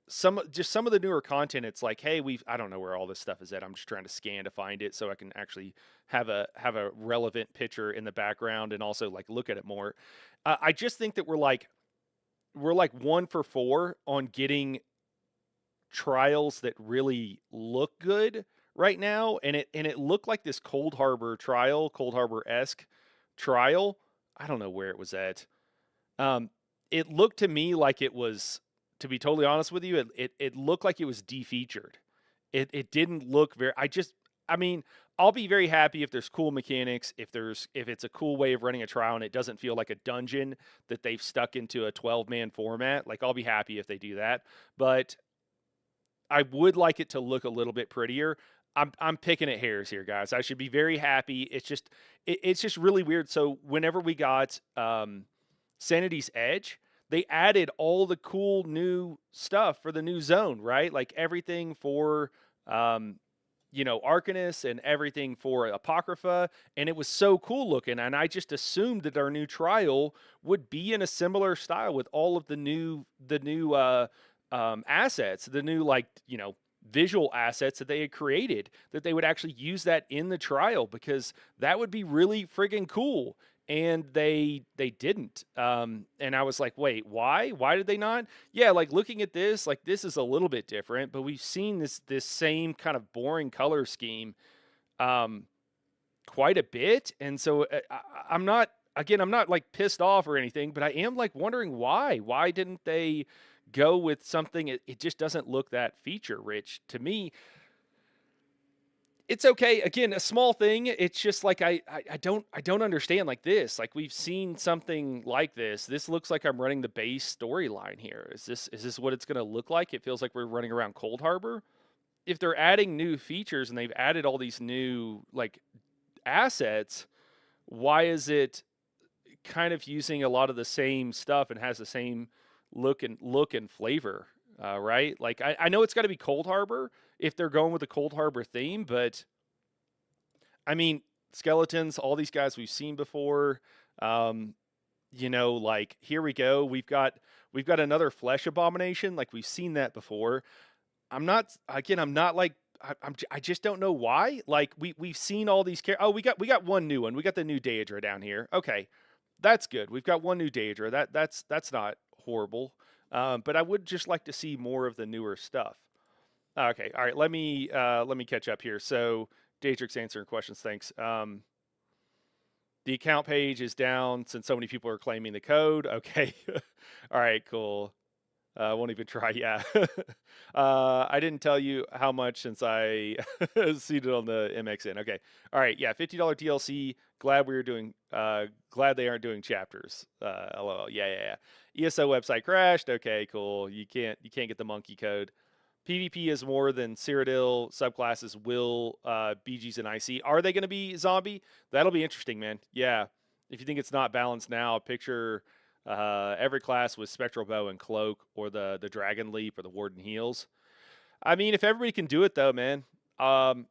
some of the newer content, it's like, hey, I don't know where all this stuff is at. I'm just trying to scan to find it so I can actually have a relevant picture in the background and also like look at it more. I just think that we're like 1 for 4 on getting trials that really look good right now, and it looked like this Cold Harbor-esque trial. I don't know where it was at. It looked to me like it was, to be totally honest with you, it looked like it was defeatured. It didn't look very. I'll be very happy if there's cool mechanics, if it's a cool way of running a trial and it doesn't feel like a dungeon that they've stuck into a 12-man format. Like, I'll be happy if they do that. But I would like it to look a little bit prettier. I'm picking at hairs here, guys. I should be very happy. It's just really weird. So whenever we got Sanity's Edge, they added all the cool new stuff for the new zone, right? Like everything for Arcanus and everything for Apocrypha, and it was so cool looking. And I just assumed that our new trial would be in a similar style with all of the new assets, the new visual assets that they had created, that they would actually use that in the trial, because that would be really friggin' cool. And they didn't. And I was like, wait, why? Why did they not? Yeah, like looking at this, like this is a little bit different, but we've seen this same kind of boring color scheme quite a bit. And so I'm not like pissed off or anything, but I am like wondering why. Why didn't they go with something? It just doesn't look that feature rich to me. It's okay. Again, a small thing. It's just like I don't understand like this. Like we've seen something like this. This looks like I'm running the base storyline here. Is this what it's going to look like? It feels like we're running around Cold Harbor. If they're adding new features and they've added all these new like assets, why is it kind of using a lot of the same stuff and has the same look and flavor? Right? Like I know it's got to be Cold Harbor if they're going with the Cold Harbor theme, but I mean, skeletons, all these guys we've seen before. Like here we go. We've got another flesh abomination. Like we've seen that before. I just don't know why. Like we've seen all these we got one new one. We got the new Daedra down here. Okay. That's good. We've got one new Daedra. That's not horrible. But I would just like to see more of the newer stuff. Okay, all right. Let me catch up here. So, Daedric's answering questions. Thanks. The account page is down since so many people are claiming the code. Okay. All right. Cool. Won't even try. Yeah. I didn't tell you how much since I seated on the MXN. Okay. All right. Yeah. $50 DLC. Glad they aren't doing chapters. LOL. Yeah. ESO website crashed. Okay. Cool. You can't get the monkey code. PvP is more than Cyrodiil. Subclasses will BGs and IC. Are they going to be zombie? That'll be interesting, man. Yeah. If you think it's not balanced now, picture every class with Spectral Bow and Cloak, or the Dragon Leap, or the Warden Heals. I mean, if everybody can do it, though, man. I'm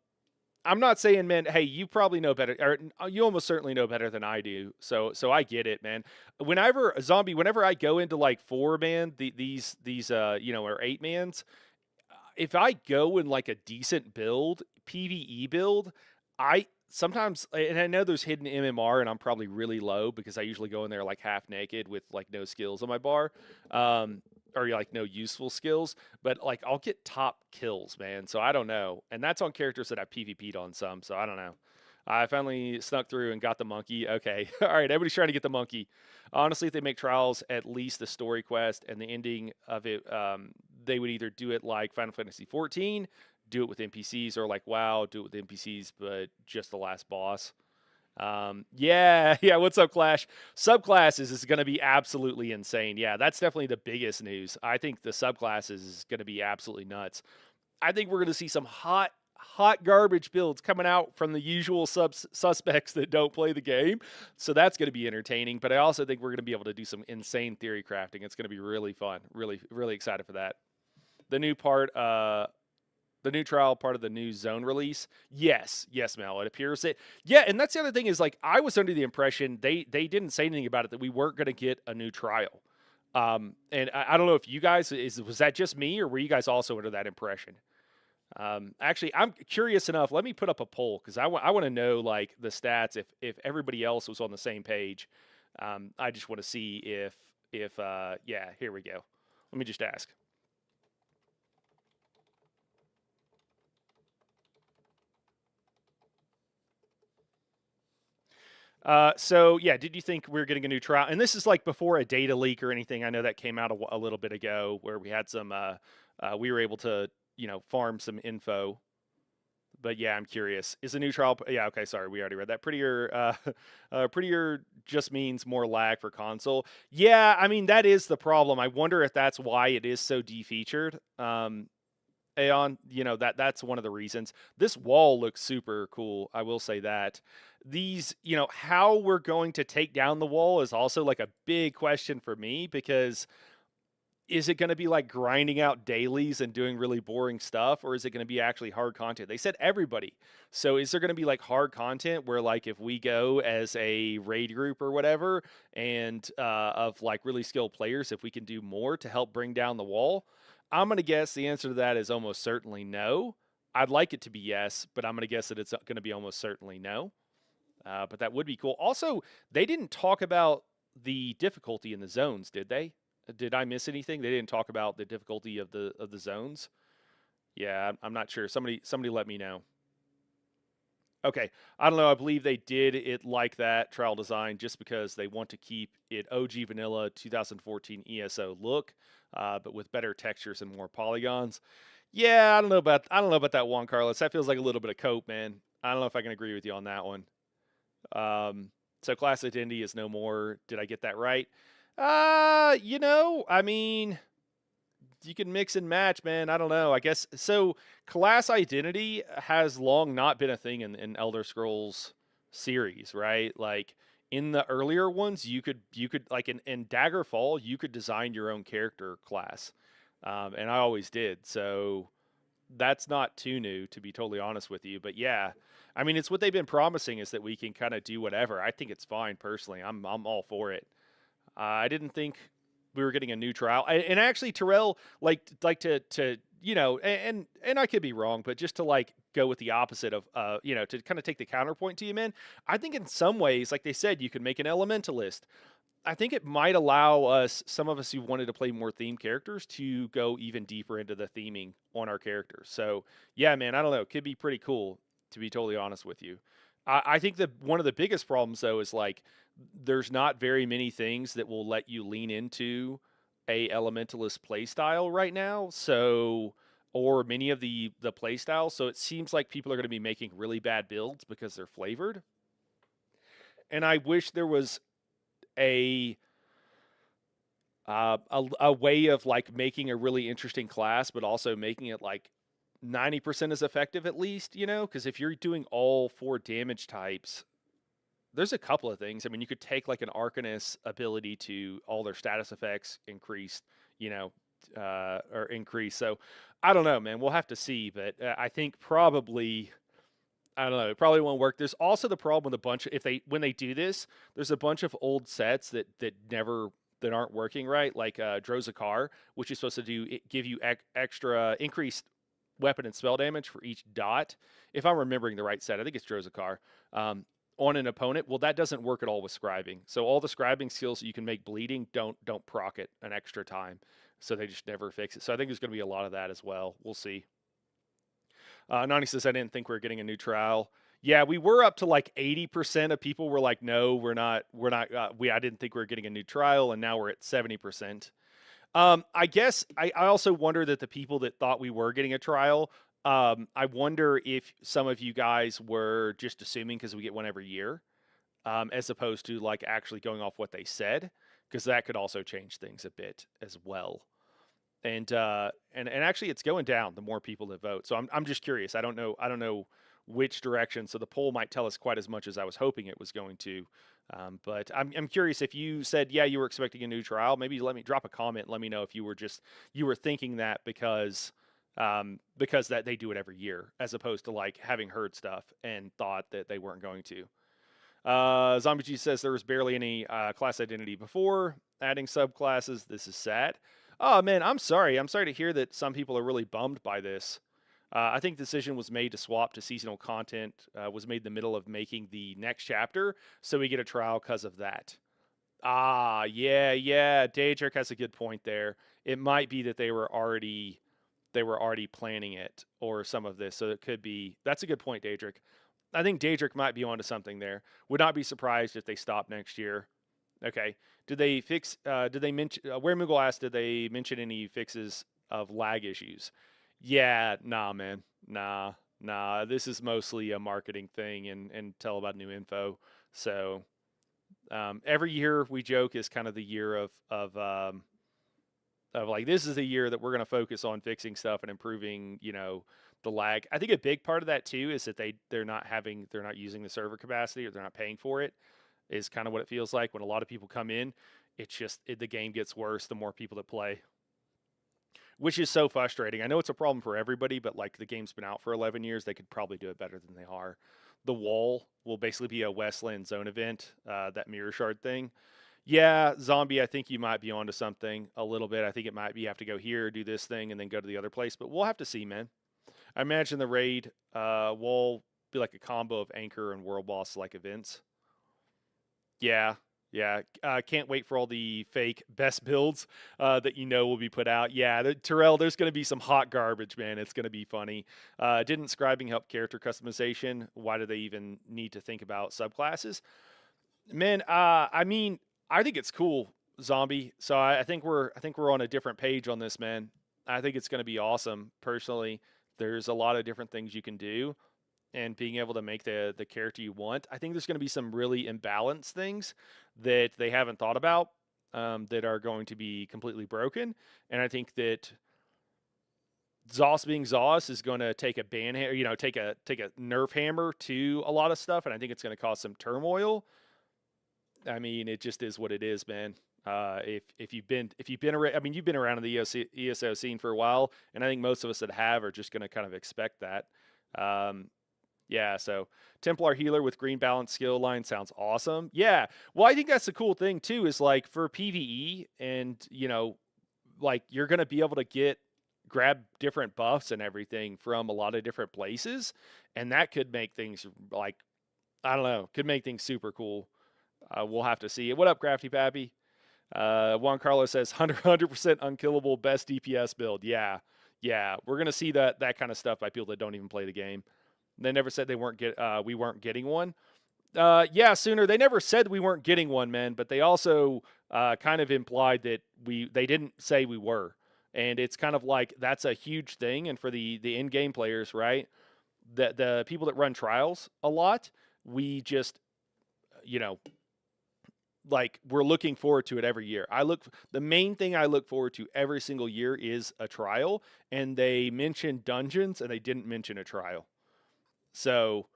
not saying, man, hey, you probably know better, or you almost certainly know better than I do. So I get it, man. Whenever I go into like 4-man, these or 8-mans, if I go in like a decent build, PvE build, sometimes, and I know there's hidden MMR, and I'm probably really low because I usually go in there like half naked with like no skills on my bar, or like no useful skills, but like I'll get top kills, man. So I don't know. And that's on characters that I've PvP'd on some, so I don't know. I finally snuck through and got the monkey. Okay. All right. Everybody's trying to get the monkey. Honestly, if they make trials at least the story quest and the ending of it, they would either do it like Final Fantasy XIV, do it with NPCs, or like WoW, do it with NPCs, but just the last boss. Yeah. What's up, Clash? Subclasses is going to be absolutely insane. Yeah, that's definitely the biggest news. I think the subclasses is going to be absolutely nuts. I think we're going to see some hot garbage builds coming out from the usual suspects that don't play the game. So that's going to be entertaining. But I also think we're going to be able to do some insane theory crafting. It's going to be really fun. Really, really excited for that. The new part, the new trial part of the new zone release. Yes, Mel. It appears that. Yeah, and that's the other thing is like I was under the impression they didn't say anything about it, that we weren't going to get a new trial. And I don't know if you guys was that just me, or were you guys also under that impression? Actually, I'm curious enough. Let me put up a poll because I want to know like the stats. If everybody else was on the same page, I just want to see if yeah. Here we go. Let me just ask. So yeah, did you think we were getting a new trial? And this is like before a data leak or anything. I know that came out a little bit ago where we had some. We were able to farm some info. But yeah, I'm curious. Is a new trial? Yeah, okay, sorry, we already read that. Prettier just means more lag for console. Yeah, I mean that is the problem. I wonder if that's why it is so defeatured. Aeon. You know, that's one of the reasons. This wall looks super cool. I will say that. These, you know, how we're going to take down the wall is also like a big question for me, because is it going to be like grinding out dailies and doing really boring stuff, or is it going to be actually hard content? They said everybody. So is there going to be like hard content where, like, if we go as a raid group or whatever, and of like really skilled players, if we can do more to help bring down the wall? I'm going to guess the answer to that is almost certainly no. I'd like it to be yes, but I'm going to guess that it's going to be almost certainly no. But that would be cool. Also, they didn't talk about the difficulty in the zones, did they? Did I miss anything? They didn't talk about the difficulty of the zones. Yeah, I'm not sure. Somebody let me know. Okay, I don't know. I believe they did it like that, trial design, just because they want to keep it OG vanilla 2014 ESO look, but with better textures and more polygons. Yeah, I don't know about that, Juan Carlos. That feels like a little bit of cope, man. I don't know if I can agree with you on that one. So class identity is no more. Did I get that right? You know, I mean, you can mix and match, man. I don't know. I guess so. Class identity has long not been a thing in Elder Scrolls series, right? Like in the earlier ones, you could like in Daggerfall, you could design your own character class, and I always did. So that's not too new, to be totally honest with you. But yeah, I mean, it's what they've been promising, is that we can kind of do whatever. I think it's fine personally. I'm all for it. I didn't think we were getting a new trial, and actually Terrell like to you know, and I could be wrong, but just to like go with the opposite of you know, to kind of take the counterpoint to you, man. I think in some ways, like they said, you can make an elementalist. I think it might allow us, some of us who wanted to play more themed characters, to go even deeper into the theming on our characters. So yeah, man, I don't know, it could be pretty cool, to be totally honest with you. I think that one of the biggest problems, though, is like there's not very many things that will let you lean into a elementalist playstyle right now. So, or many of the playstyles. So it seems like people are going to be making really bad builds because they're flavored. And I wish there was a way of like making a really interesting class, but also making it like 90% as effective at least, you know, because if you're doing all 4 damage types, there's a couple of things. I mean, you could take like an Arcanist ability to all their status effects increased, you know, or increase. So I don't know, man. We'll have to see, but I think probably, I don't know, it probably won't work. There's also the problem with a bunch of, when they do this, there's a bunch of old sets that aren't working right, like Drozakar, which is supposed to give you extra increased weapon and spell damage for each dot. If I'm remembering the right set, I think it's Drozakar. On an opponent, well, that doesn't work at all with scribing. So all the scribing skills that you can make bleeding don't proc it an extra time. So they just never fix it. So I think there's going to be a lot of that as well. We'll see. Nani says, I didn't think we were getting a new trial. Yeah, we were up to like 80% of people were like, no, we're not. I didn't think we were getting a new trial, and now we're at 70%. I guess I also wonder that the people that thought we were getting a trial, I wonder if some of you guys were just assuming because we get one every year, as opposed to like actually going off what they said, because that could also change things a bit as well. And actually, it's going down the more people that vote. So I'm just curious. I don't know which direction. So the poll might tell us quite as much as I was hoping it was going to. But I'm curious, if you said, yeah, you were expecting a new trial, maybe let me drop a comment and let me know if you were thinking that because that they do it every year, as opposed to like having heard stuff and thought that they weren't going to. Zombie G says there was barely any class identity before adding subclasses. This is sad. Oh man, I'm sorry. I'm sorry to hear that some people are really bummed by this. I think the decision was made to swap to seasonal content, was made in the middle of making the next chapter, so we get a trial because of that. Yeah. Daedric has a good point there. It might be that they were already planning it, or some of this, so it could be. That's a good point, Daedric. I think Daedric might be onto something there. Would not be surprised if they stop next year. Okay. Did they fix? Did they mention? Where Moogle asked, did they mention any fixes of lag issues? Yeah, nah, man. Nah. This is mostly a marketing thing and tell about new info. So every year we joke is kind of the year of of like, this is the year that we're going to focus on fixing stuff and improving, the lag. I think a big part of that too is that they're not using the server capacity, or they're not paying for it, is kind of what it feels like when a lot of people come in. It's just the game gets worse the more people that play, which is so frustrating. I know it's a problem for everybody, but like, the game's been out for 11 years. They could probably do it better than they are. The wall will basically be a Westland zone event, that mirror shard thing. Yeah, Zombie, I think you might be onto something a little bit. I think it might be you have to go here, do this thing, and then go to the other place. But we'll have to see, man. I imagine the raid will be like a combo of Anchor and World Boss like events. Yeah. Can't wait for all the fake best builds that will be put out. Yeah, Terrell, there's going to be some hot garbage, man. It's going to be funny. Didn't scribing help character customization? Why do they even need to think about subclasses? Man, I mean, I think it's cool, Zombie. So I think we're on a different page on this, man. I think it's going to be awesome. Personally, there's a lot of different things you can do, and being able to make the character you want. I think there's going to be some really imbalanced things that they haven't thought about, that are going to be completely broken. And I think that Zos being Zos is going to take a take a nerf hammer to a lot of stuff, and I think it's going to cause some turmoil. I mean, it just is what it is, man. If you've been around, I mean, you've been around in the ESO scene for a while, and I think most of us that have are just going to kind of expect that. Yeah, so Templar Healer with green balance skill line sounds awesome. Yeah, well, I think that's the cool thing too, is like for PvE, and like, you're going to be able to grab different buffs and everything from a lot of different places, and that could make things like, I don't know, could make things super cool. We'll have to see. What up, Crafty Pappy? Juan Carlos says 100% unkillable best DPS build. Yeah, we're going to see that kind of stuff by people that don't even play the game. They never said we weren't getting one. Yeah, Sooner, they never said we weren't getting one, man, but they also kind of implied that they didn't say we were. And it's kind of like, that's a huge thing. And for the in-game players, right, the people that run trials a lot, we just, like, we're looking forward to it every year. The main thing I look forward to every single year is a trial, and they mentioned dungeons and they didn't mention a trial. So,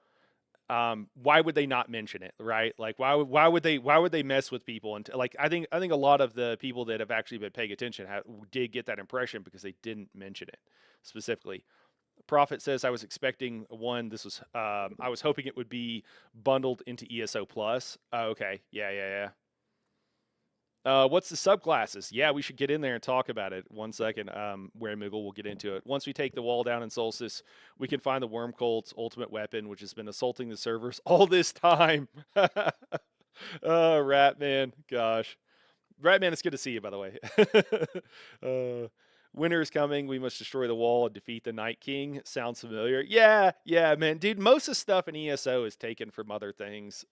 why would they not mention it, right? Like, why would they mess with people? And like, I think a lot of the people that have actually been paying attention did get that impression because they didn't mention it specifically. Prophet says, I was expecting one. This was, I was hoping it would be bundled into ESO Plus. Okay. Yeah. What's the subclasses? Yeah, we should get in there and talk about it. 1 second. Where Moogle will get into it. Once we take the wall down in Solstice, we can find the Worm Colt's ultimate weapon, which has been assaulting the servers all this time. Oh, Ratman. Gosh. Ratman, it's good to see you, by the way. Winter is coming. We must destroy the wall and defeat the Night King. Sounds familiar. Yeah, man. Dude, most of the stuff in ESO is taken from other things.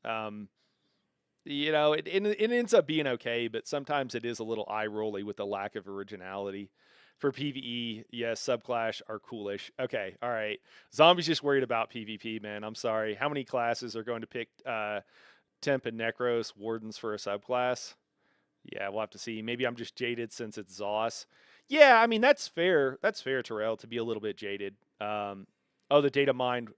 It ends up being okay, but sometimes it is a little eye-rolly with the lack of originality. For PvE, yes, subclass are coolish. Okay, all right. Zombie's just worried about PvP, man. I'm sorry. How many classes are going to pick Temp and Necros Wardens for a subclass? Yeah, we'll have to see. Maybe I'm just jaded since it's Zos. Yeah, I mean, that's fair. That's fair, Terrell, to be a little bit jaded. The data mine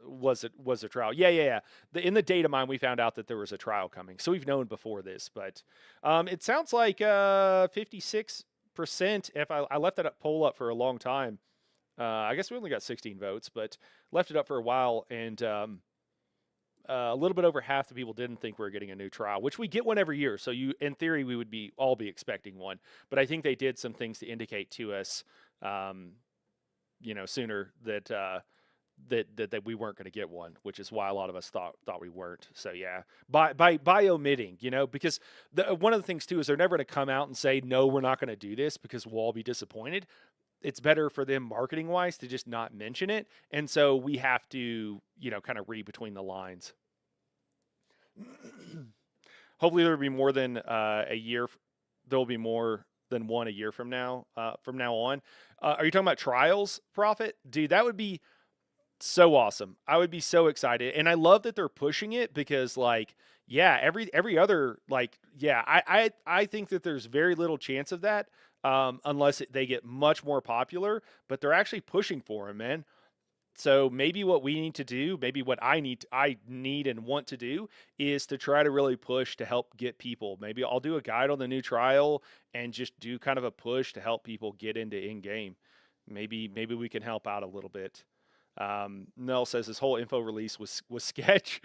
was a trial. Yeah. In the data mine, we found out that there was a trial coming. So we've known before this, but it sounds like 56%. If I left that poll up for a long time, I guess we only got 16 votes, but left it up for a while, and a little bit over half the people didn't think we were getting a new trial, which we get one every year. So in theory, we would all be expecting one. But I think they did some things to indicate to us, sooner that we weren't going to get one, which is why a lot of us thought we weren't. So yeah, by omitting, because one of the things too is they're never going to come out and say, no, we're not going to do this, because we'll all be disappointed. It's better for them marketing wise to just not mention it. And so we have to, kind of read between the lines. Hopefully there'll be more than a year. There'll be more than one a year from now on. Are you talking about trials, Prophet? Dude, that would be so awesome. I would be so excited. And I love that they're pushing it, because every other, I think that there's very little chance of that. unless they get much more popular. But they're actually pushing for them, man. So maybe what we need to do, maybe what I need and want to do, is to try to really push to help get people. Maybe I'll do a guide on the new trial and just do kind of a push to help people get into in-game. Maybe we can help out a little bit. Mel says this whole info release was sketch.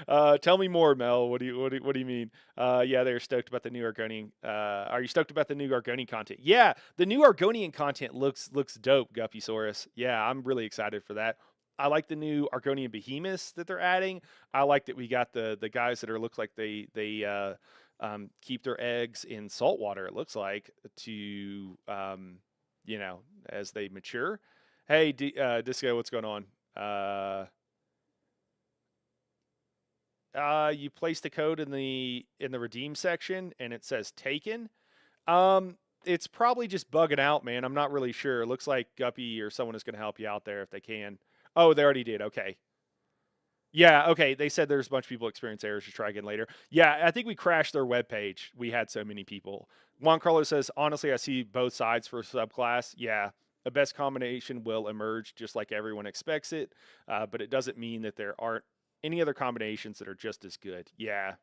Tell me more, Mel. What do you mean? Yeah, they're stoked about the new Argonian. Are you stoked about the new Argonian content? Yeah, the new Argonian content looks dope, Guppysaurus. Yeah, I'm really excited for that. I like the new Argonian behemoths that they're adding. I like that we got the guys that look like they keep their eggs in salt water. It looks like to as they mature. Hey, Disco, what's going on? You place the code in the redeem section and it says taken. It's probably just bugging out, man. I'm not really sure. It looks like Guppy or someone is going to help you out there if they can. Oh, they already did. Okay. Yeah, okay. They said there's a bunch of people experience errors. Just try again later. Yeah, I think we crashed their webpage. We had so many people. Juan Carlos says, honestly, I see both sides for subclass. Yeah, the best combination will emerge just like everyone expects it, but it doesn't mean that there aren't any other combinations that are just as good. Yeah.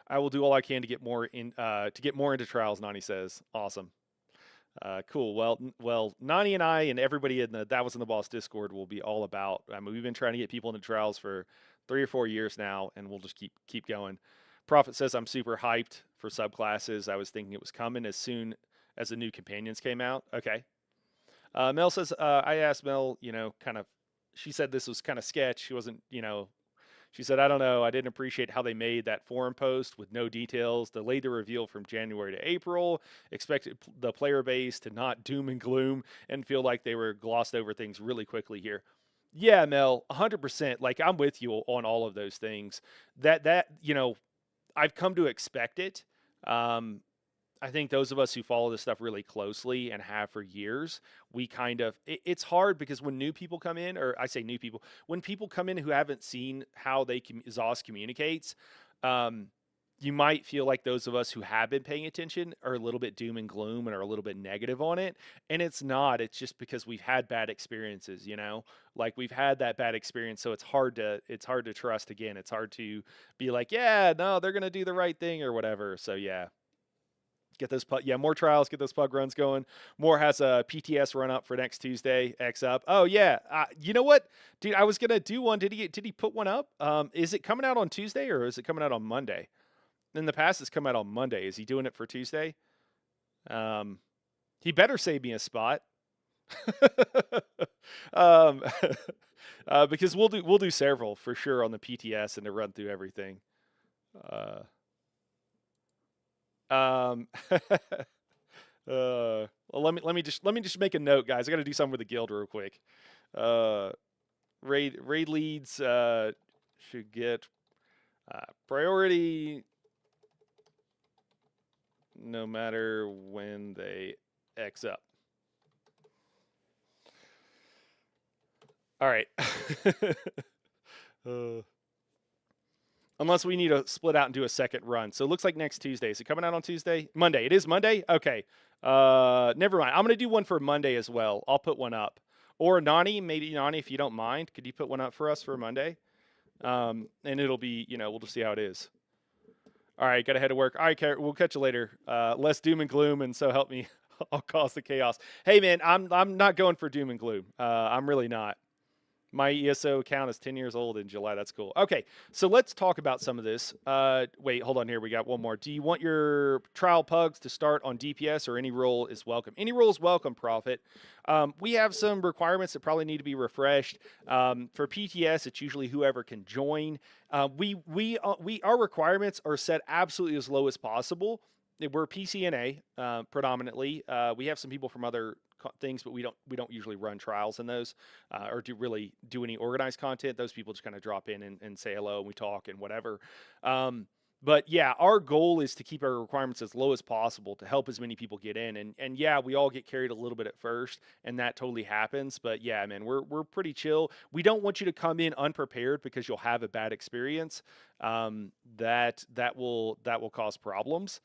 I will do all I can to get more into trials, Nani says. Awesome. Cool. Well, Nani and I and everybody in That Was in the Boss Discord will be all about. I mean, we've been trying to get people into trials for 3 or 4 years now, and we'll just keep going. Prophet says I'm super hyped for subclasses. I was thinking it was coming as soon as the new companions came out. Okay. Mel says I asked Mel, she said this was kind of sketch. She wasn't, she said, I don't know. I didn't appreciate how they made that forum post with no details, delayed the reveal from January to April, expected the player base to not doom and gloom and feel like they were glossed over things really quickly here. Yeah, Mel, 100%. Like, I'm with you on all of those things. That I've come to expect it. I think those of us who follow this stuff really closely and have for years, we kind of, it's hard because when new people come in, or I say new people, when people come in who haven't seen how ZOS communicates, you might feel like those of us who have been paying attention are a little bit doom and gloom and are a little bit negative on it. And it's not. It's just because we've had bad experiences, like we've had that bad experience. So it's hard to trust again. It's hard to be like, yeah, no, they're going to do the right thing or whatever. So yeah. Get those more trials, get those pug runs going. Moore has a PTS run up for next Tuesday, X up. Oh yeah. You know what? Dude, I was going to do one. Did he put one up? Is it coming out on Tuesday or is it coming out on Monday? In the past it's come out on Monday. Is he doing it for Tuesday? He better save me a spot. Because we'll do several for sure on the PTS and to run through everything. Well, let me just make a note, guys. I got to do something with the guild real quick. Raid leads should get priority no matter when they X up. All right. Unless we need to split out and do a second run. So it looks like next Tuesday. Is it coming out on Tuesday? Monday. It is Monday? Okay. Never mind. I'm going to do one for Monday as well. I'll put one up. Or Nani, maybe Nani, if you don't mind, could you put one up for us for Monday? And it'll be, we'll just see how it is. All right, got to head to work. All right, we'll catch you later. Less doom and gloom, and so help me, I'll cause the chaos. Hey, man, I'm not going for doom and gloom. I'm really not. My ESO account is 10 years old in July. That's cool. Okay, so let's talk about some of this. Wait, hold on here. We got one more. Do you want your trial pugs to start on DPS or any role is welcome? Any role is welcome, Prophet. We have some requirements that probably need to be refreshed. For PTS, it's usually whoever can join. Our requirements are set absolutely as low as possible. We're PCNA predominantly. We have some people from other things, but we don't usually run trials in those or do any organized content. Those people just kind of drop in and say hello and we talk and whatever. But yeah, our goal is to keep our requirements as low as possible to help as many people get in. And yeah, we all get carried a little bit at first, and that totally happens. But yeah, man, we're pretty chill. We don't want you to come in unprepared because you'll have a bad experience. That will cause problems.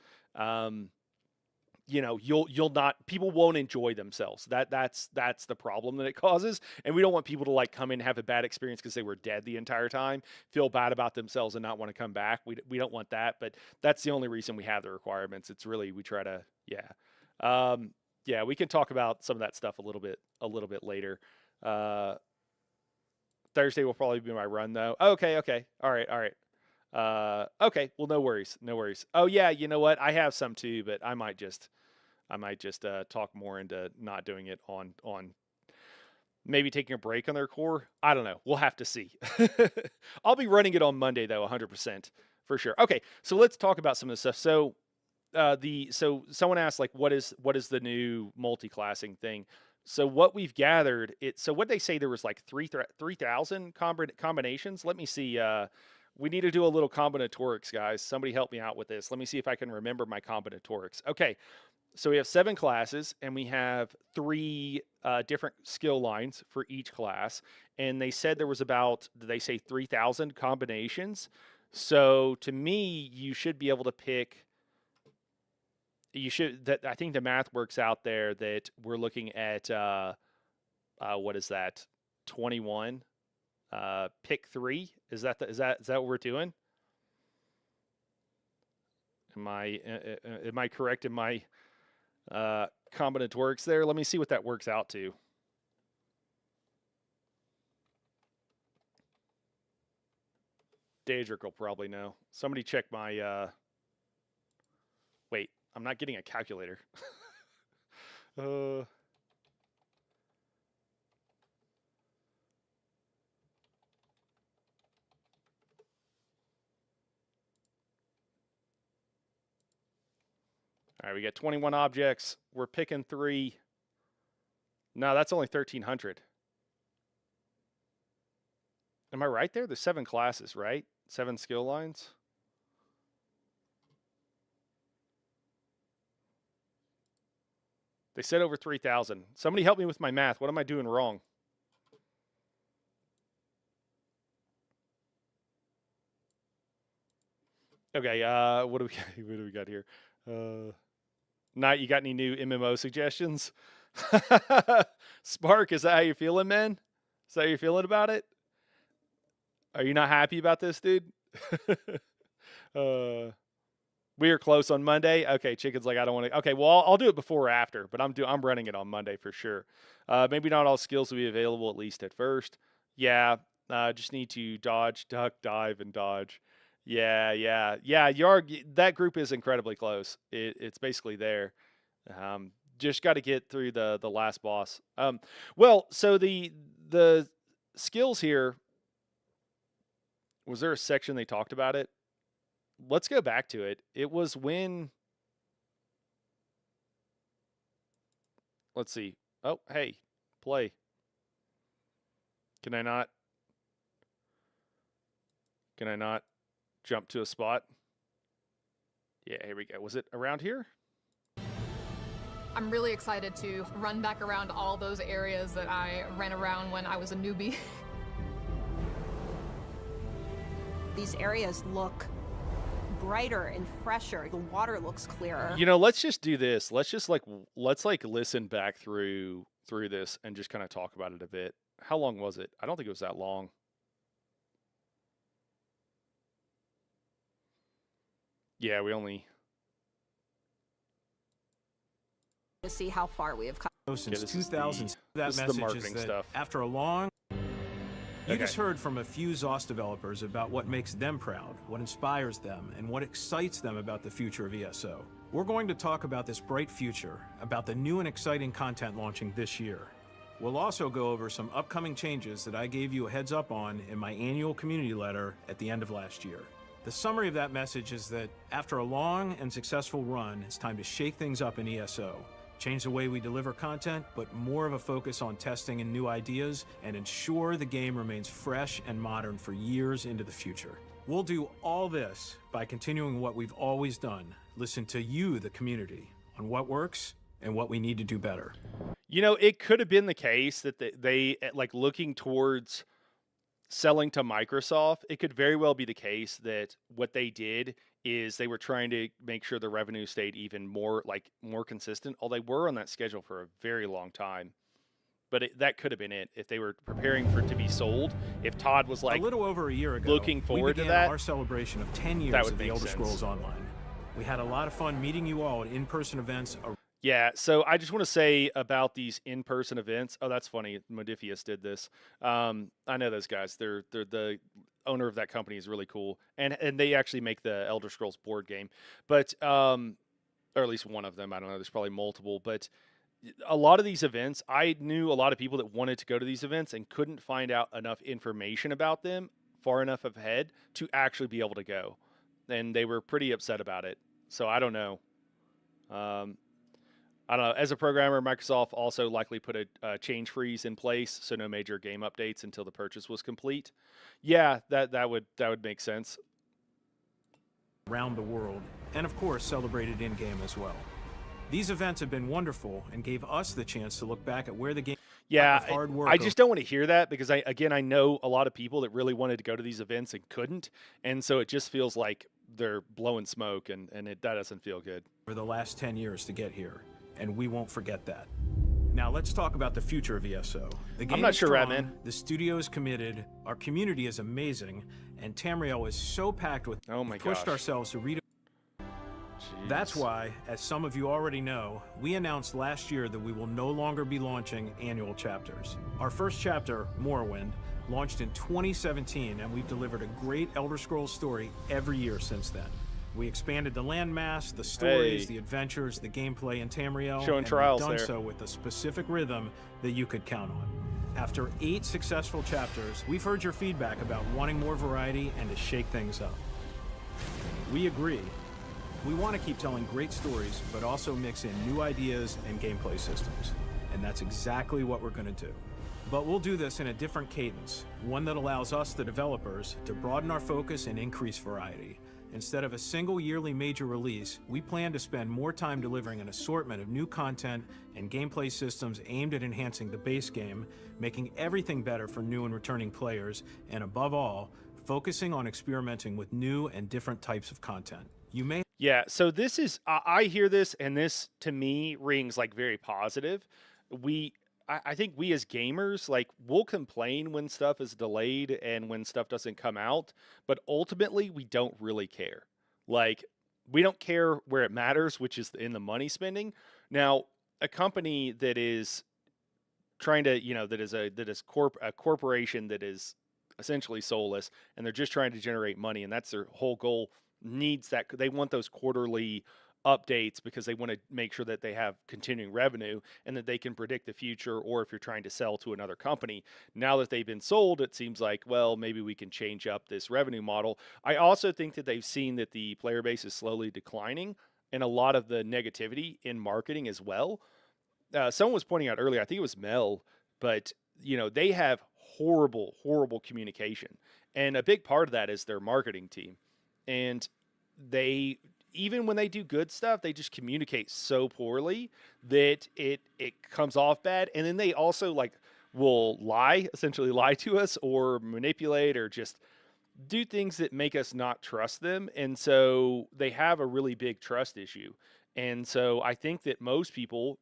you know, you'll not, people won't enjoy themselves. That's the problem that it causes. And we don't want people to like come in and have a bad experience because they were dead the entire time, feel bad about themselves and not want to come back. We don't want that, but that's the only reason we have the requirements. It's really, we try to, yeah, we can talk about some of that stuff a little bit later. Thursday will probably be my run though. Okay. All right. Okay. Well, no worries. Oh yeah, you know what? I have some too, but I might just talk more into not doing it on maybe taking a break on their core. I don't know. We'll have to see. I'll be running it on Monday though, 100% for sure. Okay. So let's talk about some of this stuff. So so someone asked like, what is the new multi-classing thing? So what we've gathered, so what they say there was like 3,000 combinations. Let me see. We need to do a little combinatorics, guys. Somebody help me out with this. Let me see if I can remember my combinatorics. Okay, so we have 7 classes, and we have 3 different skill lines for each class. And they said there was about, did they say 3,000 combinations? So to me, you should be able to pick. I think the math works out there that we're looking at what is that? 21. Pick 3. Is that what we're doing? Am I correct in my combinatorics there? Let me see what that works out to. Daedric will probably know. Somebody check my wait. I'm not getting a calculator. All right, we got 21 objects. We're picking 3. No, that's only 1,300. Am I right there? There's 7 classes, right? 7 skill lines. They said over 3,000. Somebody help me with my math. What am I doing wrong? Okay, what do we got here? Knight, you got any new MMO suggestions? Spark, is that how you're feeling, man? Is that how you're feeling about it? Are you not happy about this, dude? We are close on Monday. Okay, Chicken's like, I don't want to. Okay, well, I'll do it before or after, but I'm running it on Monday for sure. Maybe not all skills will be available, at least at first. Yeah, just need to dodge, duck, dive, and dodge. Yeah. That group is incredibly close. It's basically there. Just got to get through the last boss. Well, so the skills here. Was there a section they talked about it? Let's go back to it. It was when. Let's see. Oh, hey, play. Can I not jump to a spot? Yeah, here we go. Was it around here? I'm really excited to run back around all those areas that I ran around when I was a newbie. These areas look brighter and fresher. The water looks clearer. You know, let's just do this. Let's listen back through this and just kind of talk about it a bit. How long was it? I don't think it was that long. Yeah, we only to see how far we have come. Since 2000, that this is message the marketing is that stuff. after a long. You Okay. just heard from a few ZOS developers about what makes them proud, what inspires them, and what excites them about the future of ESO. We're going to talk about this bright future, about the new and exciting content launching this year. We'll also go over some upcoming changes that I gave you a heads up on in my annual community letter at the end of last year. The summary of that message is that after a long and successful run, it's time to shake things up in ESO. Change the way we deliver content, but more of a focus on testing and new ideas, and ensure the game remains fresh and modern for years into the future. We'll do all this by continuing what we've always done. Listen to you, the community, on what works and what we need to do better. You know, it could have been the case that they like looking towards selling to Microsoft. It could very well be the case that what they did is they were trying to make sure the revenue stayed even more consistent. Although they were on that schedule for a very long time. But that could have been it if they were preparing for it to be sold. If Todd was like a little over a year ago, looking forward we to began that, our celebration of 10 years that would of the make Elder sense. Scrolls Online. We had a lot of fun meeting you all at in-person events. Yeah, so I just want to say about these in-person events. Oh, that's funny. Modifius did this. I know those guys. They're the owner of that company is really cool, and they actually make the Elder Scrolls board game, but or at least one of them. I don't know. There's probably multiple, but a lot of these events, I knew a lot of people that wanted to go to these events and couldn't find out enough information about them far enough ahead to actually be able to go, and they were pretty upset about it. So I don't know. I don't know. As a programmer, Microsoft also likely put a change freeze in place, so no major game updates until the purchase was complete. Yeah, that would make sense. Around the world, and of course celebrated in-game as well. These events have been wonderful and gave us the chance to look back at where the game. Yeah, hard work I just don't want to hear that because I know a lot of people that really wanted to go to these events and couldn't, and so it just feels like they're blowing smoke, and that doesn't feel good. For the last 10 years to get here, and we won't forget that. Now let's talk about the future of ESO. The game I'm not is sure, strong, Ratman. The studio is committed, our community is amazing, and Tamriel is so packed with. Oh my pushed gosh. ourselves to read. That's why, as some of you already know, we announced last year that we will no longer be launching annual chapters. Our first chapter, Morrowind, launched in 2017, and we've delivered a great Elder Scrolls story every year since then. We expanded the landmass, the stories, the adventures, the gameplay in Tamriel, Showing and trials we've done there. so with a specific rhythm that you could count on. After 8 successful chapters, we've heard your feedback about wanting more variety and to shake things up. We agree. We want to keep telling great stories, but also mix in new ideas and gameplay systems. And that's exactly what we're going to do. But we'll do this in a different cadence, one that allows us, the developers, to broaden our focus and increase variety. Instead of a single yearly major release, we plan to spend more time delivering an assortment of new content and gameplay systems aimed at enhancing the base game, making everything better for new and returning players, and above all, focusing on experimenting with new and different types of content. You may. Yeah, so this is, I hear this, and this to me rings like very positive. I think we as gamers, like, we'll complain when stuff is delayed and when stuff doesn't come out, but ultimately we don't really care. Like, we don't care where it matters, which is in the money spending. Now, a company that is trying to, that is a corporation that is essentially soulless, and they're just trying to generate money, and that's their whole goal, needs that. They want those quarterly updates because they want to make sure that they have continuing revenue and that they can predict the future, or if you're trying to sell to another company. Now that they've been sold, it seems like, well, maybe we can change up this revenue model. I also think that they've seen that the player base is slowly declining and a lot of the negativity in marketing as well. Someone was pointing out earlier, I think it was Mel, but they have horrible communication, and a big part of that is their marketing team. And they, even when they do good stuff, they just communicate so poorly that it comes off bad. And then they also will essentially lie to us or manipulate or just do things that make us not trust them. And so they have a really big trust issue. And so I think that most people,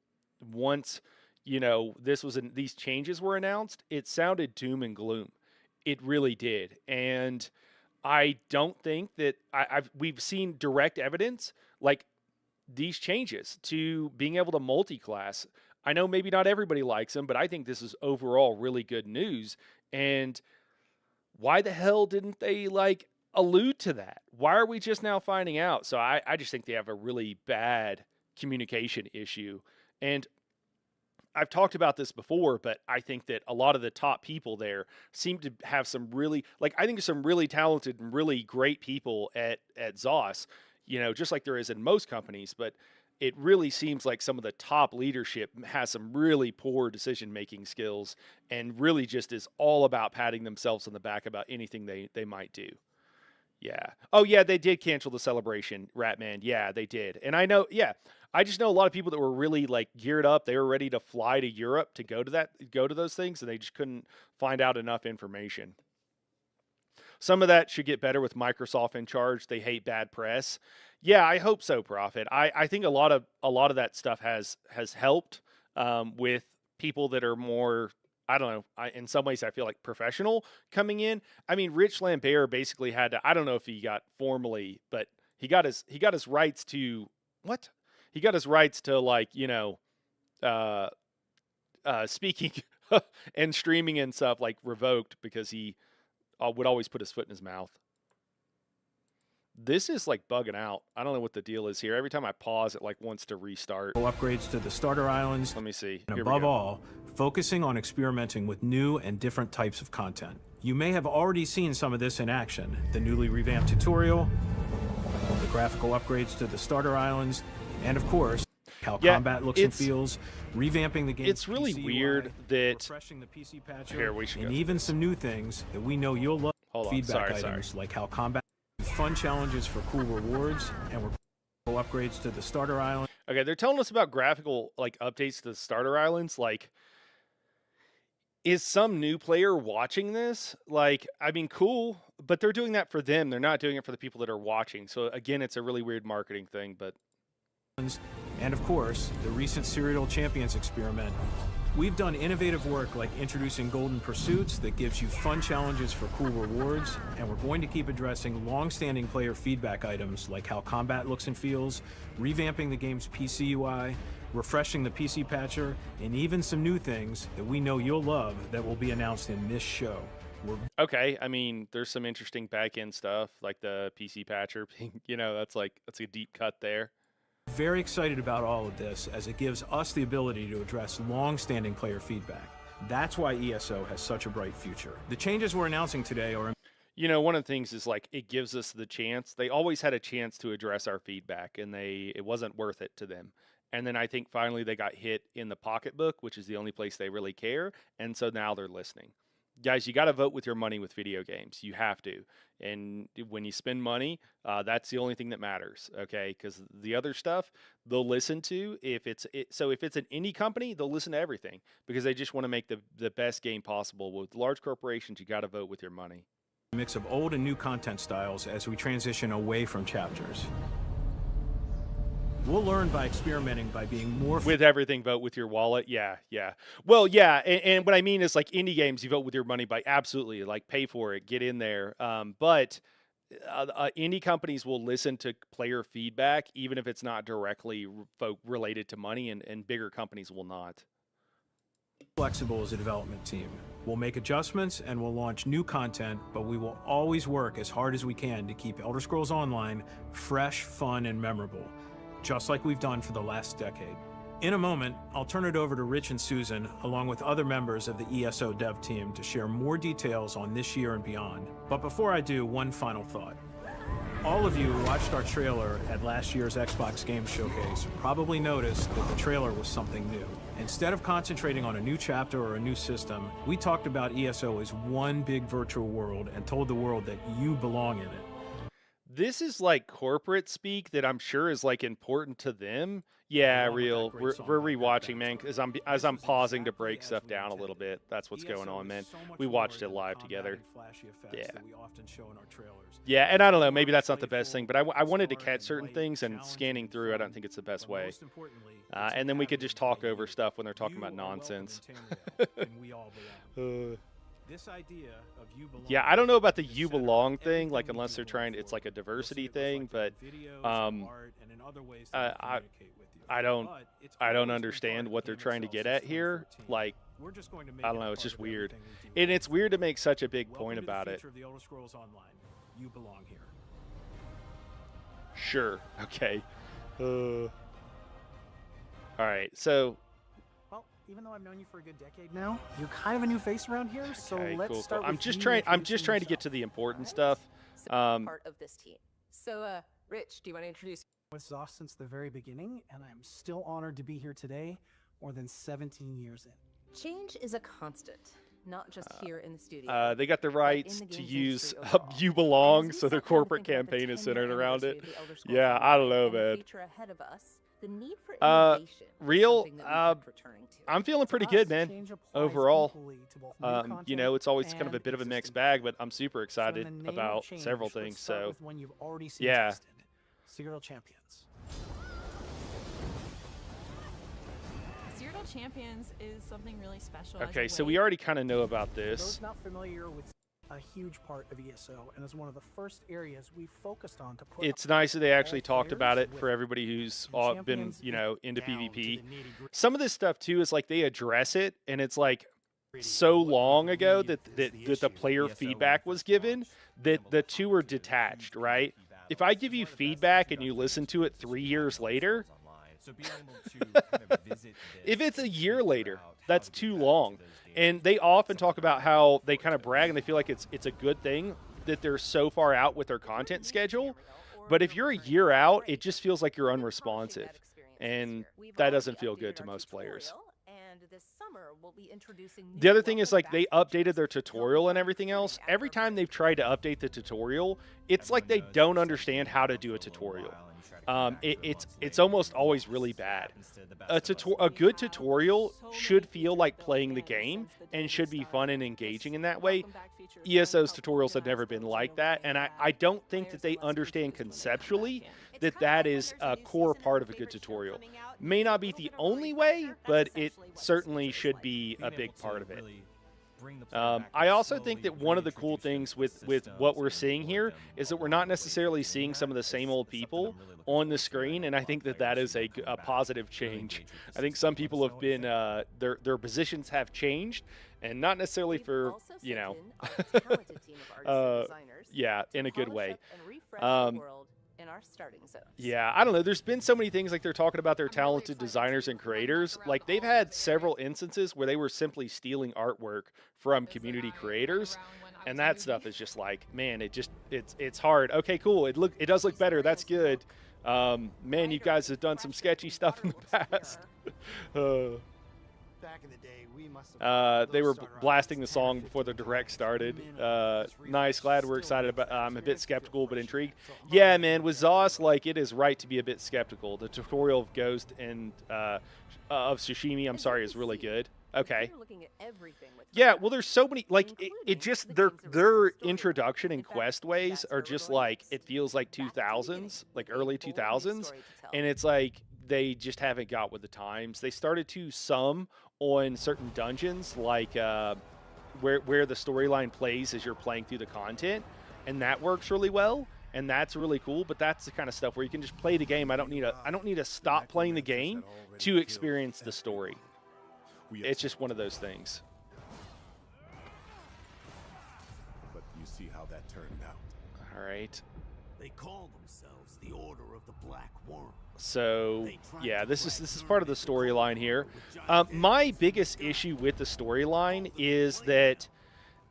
once, these changes were announced, it sounded doom and gloom. It really did. And I don't think that we've seen direct evidence like these changes to being able to multi-class. I know maybe not everybody likes them, but I think this is overall really good news. And why the hell didn't they allude to that? Why are we just now finding out? So I just think they have a really bad communication issue. And I've talked about this before, but I think that a lot of the top people there seem to have some really, I think some really talented and really great people at ZOS, just like there is in most companies, but it really seems like some of the top leadership has some really poor decision-making skills and really just is all about patting themselves on the back about anything they might do. Yeah. Oh, yeah, they did cancel the celebration, Ratman. Yeah, they did. And I know, I just know a lot of people that were really geared up. They were ready to fly to Europe to go to those things, and they just couldn't find out enough information. some of that should get better with Microsoft in charge. They hate bad press. Yeah, I hope so, Prophet. I think a lot of that stuff has helped with people that are more, I don't know, in some ways I feel like professional coming in. I mean, Rich Lambert basically had to, I don't know if he got formally, but he got his rights to what? He got his rights to, like, you know, speaking and streaming and stuff, like, revoked because he would always put his foot in his mouth. This is like bugging out. I don't know what the deal is here. Every time I pause, it like wants to restart. Upgrades to the starter islands. Let me see. And above all, focusing on experimenting with new and different types of content. You may have already seen some of this in action. The newly revamped tutorial, the graphical upgrades to the starter islands, and of course, how combat looks and feels, revamping the game. It's really weird that refreshing the PC patcher, here we should and go. even some new things that we know you'll love. Hold on. Feedback items like how combat, fun challenges for cool rewards, and we're upgrades to the starter island. Okay, they're telling us about graphical like updates to the starter islands. Like, is some new player watching this? Like, I mean, cool, but they're doing that for them. They're not doing it for the people that are watching. So again, it's a really weird marketing thing, but. And of course, the recent Serial Champions experiment. We've done innovative work like introducing Golden Pursuits that gives you fun challenges for cool rewards, and we're going to keep addressing long-standing player feedback items like how combat looks and feels, revamping the game's PC UI, refreshing the PC patcher, and even some new things that we know you'll love that will be announced in this show. Okay, I mean, there's some interesting back-end stuff like the PC patcher being, you know, that's a deep cut there. Very excited about all of this as it gives us the ability to address long-standing player feedback. That's why ESO has such a bright future. The changes we're announcing today are... You know, one of the things is like it gives us the chance. They always had a chance to address our feedback, and it wasn't worth it to them. And then I think finally they got hit in the pocketbook, which is the only place they really care, and so now they're listening. Guys, you got to vote with your money with video games. You have to. And when you spend money, that's the only thing that matters, okay? Because the other stuff they'll listen to. So if it's an indie company, they'll listen to everything because they just want to make the best game possible. With large corporations, you got to vote with your money. A mix of old and new content styles as we transition away from chapters. We'll learn by experimenting, by being more... With everything, vote with your wallet. Yeah. Well, yeah, and what I mean is like indie games, you vote with your money by absolutely, like pay for it, get in there. But indie companies will listen to player feedback, even if it's not directly related to money, and bigger companies will not. Flexible as a development team. We'll make adjustments and we'll launch new content, but we will always work as hard as we can to keep Elder Scrolls Online fresh, fun, and memorable, just like we've done for the last decade. In a moment, I'll turn it over to Rich and Susan, along with other members of the ESO dev team, to share more details on this year and beyond. But before I do, one final thought. All of you who watched our trailer at last year's Xbox Game Showcase probably noticed that the trailer was something new. Instead of concentrating on a new chapter or a new system, we talked about ESO as one big virtual world and told the world that you belong in it. This is like corporate speak that I'm sure is like important to them. Yeah, real. We're rewatching, man, as I'm pausing to break stuff down a little bit. That's what's going on, man. We watched it live together. Yeah. Yeah, and I don't know, maybe that's not the best thing, but I wanted to catch certain things, and scanning through, I don't think it's the best way. And then we could just talk over stuff when they're talking about nonsense. Yeah, I don't know about the you belong thing, like unless they're trying, it's like a diversity thing, but I don't understand what they're trying to get at here. Like, I don't know, it's just weird. And it's weird to make such a big point about it. You belong here. Sure. Okay. All right. So. Well, even though I've known you for a good decade now, you're kind of a new face around here. So let's start. I'm just trying to get to the important stuff. So part of this team. So, Rich, do you want to introduce? With ZOS since the very beginning, and I'm still honored to be here today, more than 17 years in. Change is a constant. Not just here in the studio. They got the rights to use You Belong, so their corporate campaign is centered around it. Yeah, I don't know, man. Ahead of us, The need for innovation. Real, Something that we kept returning to. I'm feeling pretty good, man. Overall, you know, it's always kind of a bit of a mixed bag, but I'm super excited about several things. So, yeah. Serial Champions. Serial Champions is something really special. Okay, so we already kind of know about For this. those not familiar with a huge part of ESO, and is one of the first areas we focused on to put. It's nice that they actually talked about it for everybody who's been, you know, into PvP. Some of this stuff too is like they address it, and it's like so long ago that the player feedback was given that the two are detached, right? If I give you feedback and you listen to it 3 years later, if it's a year later, that's too long. And they often talk about how they kind of brag and they feel like it's a good thing that they're so far out with their content schedule. But if you're a year out, it just feels like you're unresponsive. And that doesn't feel good to most players. The other thing is like they updated their tutorial and everything else. Every time they've tried to update the tutorial, it's like they don't understand how to do a tutorial. It's almost always really bad. A good tutorial should feel like playing the game and should be fun and engaging in that way. ESO's tutorials have never been like that, and I don't think that they understand conceptually that that is a core part of a good tutorial. May not be the only way, but it certainly should be a big part of it. I also think that one of the cool things with what we're seeing here is that we're not necessarily seeing some of the same old people on the screen, and I think that that is a positive change. I think some people have been their positions have changed, and not necessarily for, you know, yeah, in a good way. In our starting zones. Yeah, I don't know. There's been so many things like they're talking about their talented designers and creators. Like they've had several instances where they were simply stealing artwork from community creators, and that stuff is just like, man, it's hard. Okay, cool. It does look better. That's good. Man, you guys have done some sketchy stuff in the past. Back in the day, we must have they were blasting the song before the direct started. Nice, glad we're excited about. I'm a bit skeptical but intrigued. Yeah, man, with Zos, like it is right to be a bit skeptical. The tutorial of Ghost and of Sashimi, I'm sorry, is really good. Okay. Yeah, well, there's so many. Like it just their introduction and quest ways are just like it feels like 2000s, like early 2000s, and it's like they just haven't got with the times. They started to some on certain dungeons, like where the storyline plays as you're playing through the content, and that works really well, and that's really cool. But that's the kind of stuff where you can just play the game. I don't need to stop playing the game to experience the story. It's just one of those things. But you see how that turned out. All right. They call themselves the Order of the Black Worm. So yeah, this is part of the storyline here. My biggest issue with the storyline is that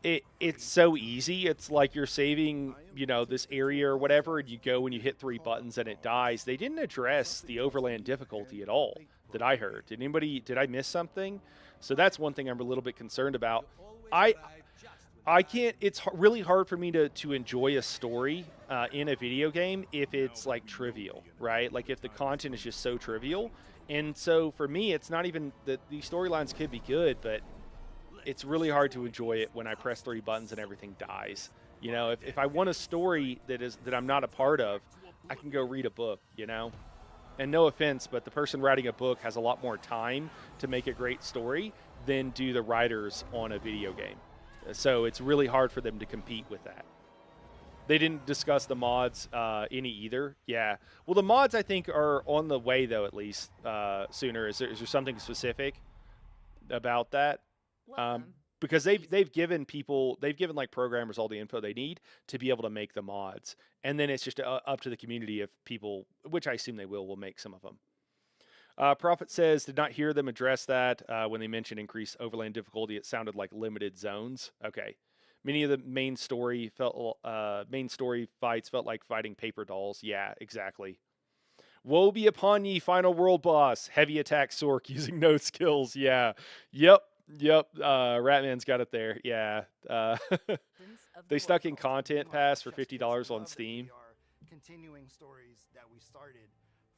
it's so easy. It's like you're saving, you know, this area or whatever, and you go and you hit 3 buttons and it dies. They didn't address the overland difficulty at all that I heard. Did I miss something? So that's one thing I'm a little bit concerned about. I can't. It's really hard for me to enjoy a story in a video game if it's like trivial, right? Like if the content is just so trivial. And so for me, it's not even that these storylines could be good, but it's really hard to enjoy it when I press 3 buttons and everything dies. You know, if I want a story that I'm not a part of, I can go read a book, you know? And no offense, but the person writing a book has a lot more time to make a great story than do the writers on a video game. So it's really hard for them to compete with that. They didn't discuss the mods any either. Yeah. Well, the mods, I think, are on the way, though, at least sooner. Is there something specific about that? Because they've given like programmers all the info they need to be able to make the mods. And then it's just up to the community if people, which I assume they will make some of them. Prophet says, did not hear them address that when they mentioned increased overland difficulty. It sounded like limited zones. Okay. Many of the main story fights felt like fighting paper dolls. Yeah, exactly. Woe be upon ye, final world boss. Heavy attack Sork using no skills. Yeah. Yep. Ratman's got it there. Yeah. They stuck in Content Pass for $50 on Steam. Continuing stories that we started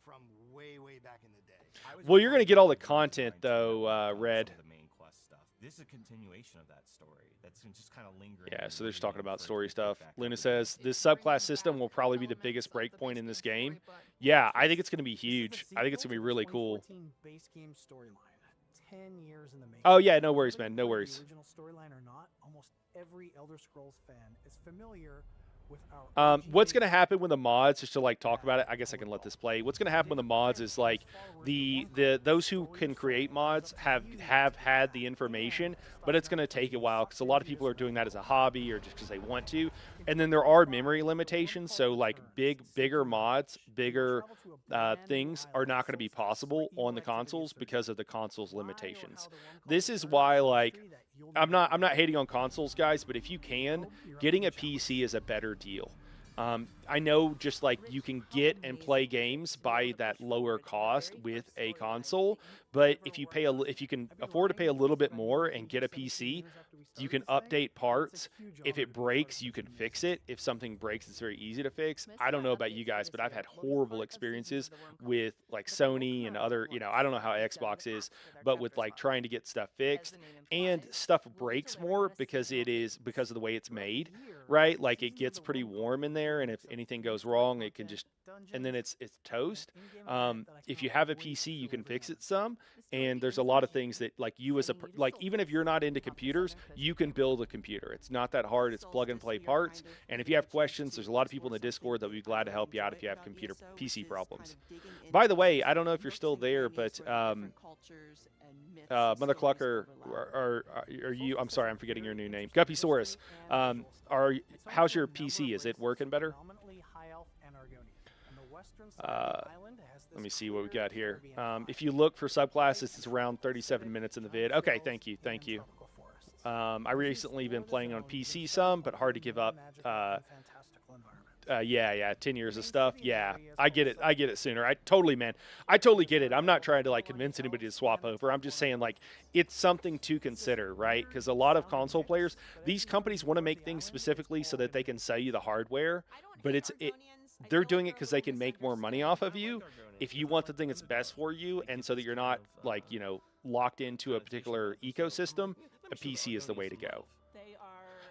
from way back in the day. Well, you're going to get all the content, though, Red. The main quest stuff. This is a continuation of that story. That's just kind of lingering. Yeah, so they're just talking about story stuff. Luna says, this subclass system will probably be the biggest breakpoint in this game. Yeah, I think it's going to be huge. I think it's going to be really cool. Base game storyline, 10 years in the making. Oh, yeah, no worries, man. No worries. The original storyline or not, almost every Elder Scrolls fan is familiar with our what's going to happen with the mods, just to like talk about it, I guess I can let this play. What's going to happen with the mods is like those who can create mods have had the information, but it's going to take a while because a lot of people are doing that as a hobby or just because they want to. And then there are memory limitations, so like bigger mods, bigger things are not going to be possible on the consoles because of the consoles limitations. This is why, like, I'm not hating on consoles, guys, but if you can, getting a PC is a better deal. I know just like you can get and play games by that lower cost with a console, but if you can afford to pay a little bit more and get a PC, you can update parts. If it breaks, you can fix it. If something breaks, it's very easy to fix. I don't know about you guys, but I've had horrible experiences with like Sony and other, I don't know how Xbox is, but with like trying to get stuff fixed, and stuff breaks more because of the way it's made, right? Like it gets pretty warm in there, and if anything goes wrong, it can just, and then it's toast. If you have a PC, you can fix it some, and there's a lot of things that like you as even if you're not into computers, you can build a computer. It's not that hard. It's plug and play parts. And if you have questions, there's a lot of people in the Discord that would be glad to help you out if you have PC problems. By the way, I don't know if you're still there, but Mother Clucker, are you? I'm sorry, I'm forgetting your new name. Guppysaurus. How's your PC? Is it working better? Let me see what we got here. If you look for subclasses, it's around 37 minutes in the vid. Okay, thank you. I recently been playing on PC some, but hard to give up. Yeah, 10 years of stuff. Yeah, I get it sooner. I totally get it. I'm not trying to like convince anybody to swap over. I'm just saying like it's something to consider, right? Because a lot of console players, these companies want to make things specifically so that they can sell you the hardware, but they're doing it because they can make more money off of you. If you want the thing that's best for you, and so that you're not like locked into a particular ecosystem, a PC is the way to go.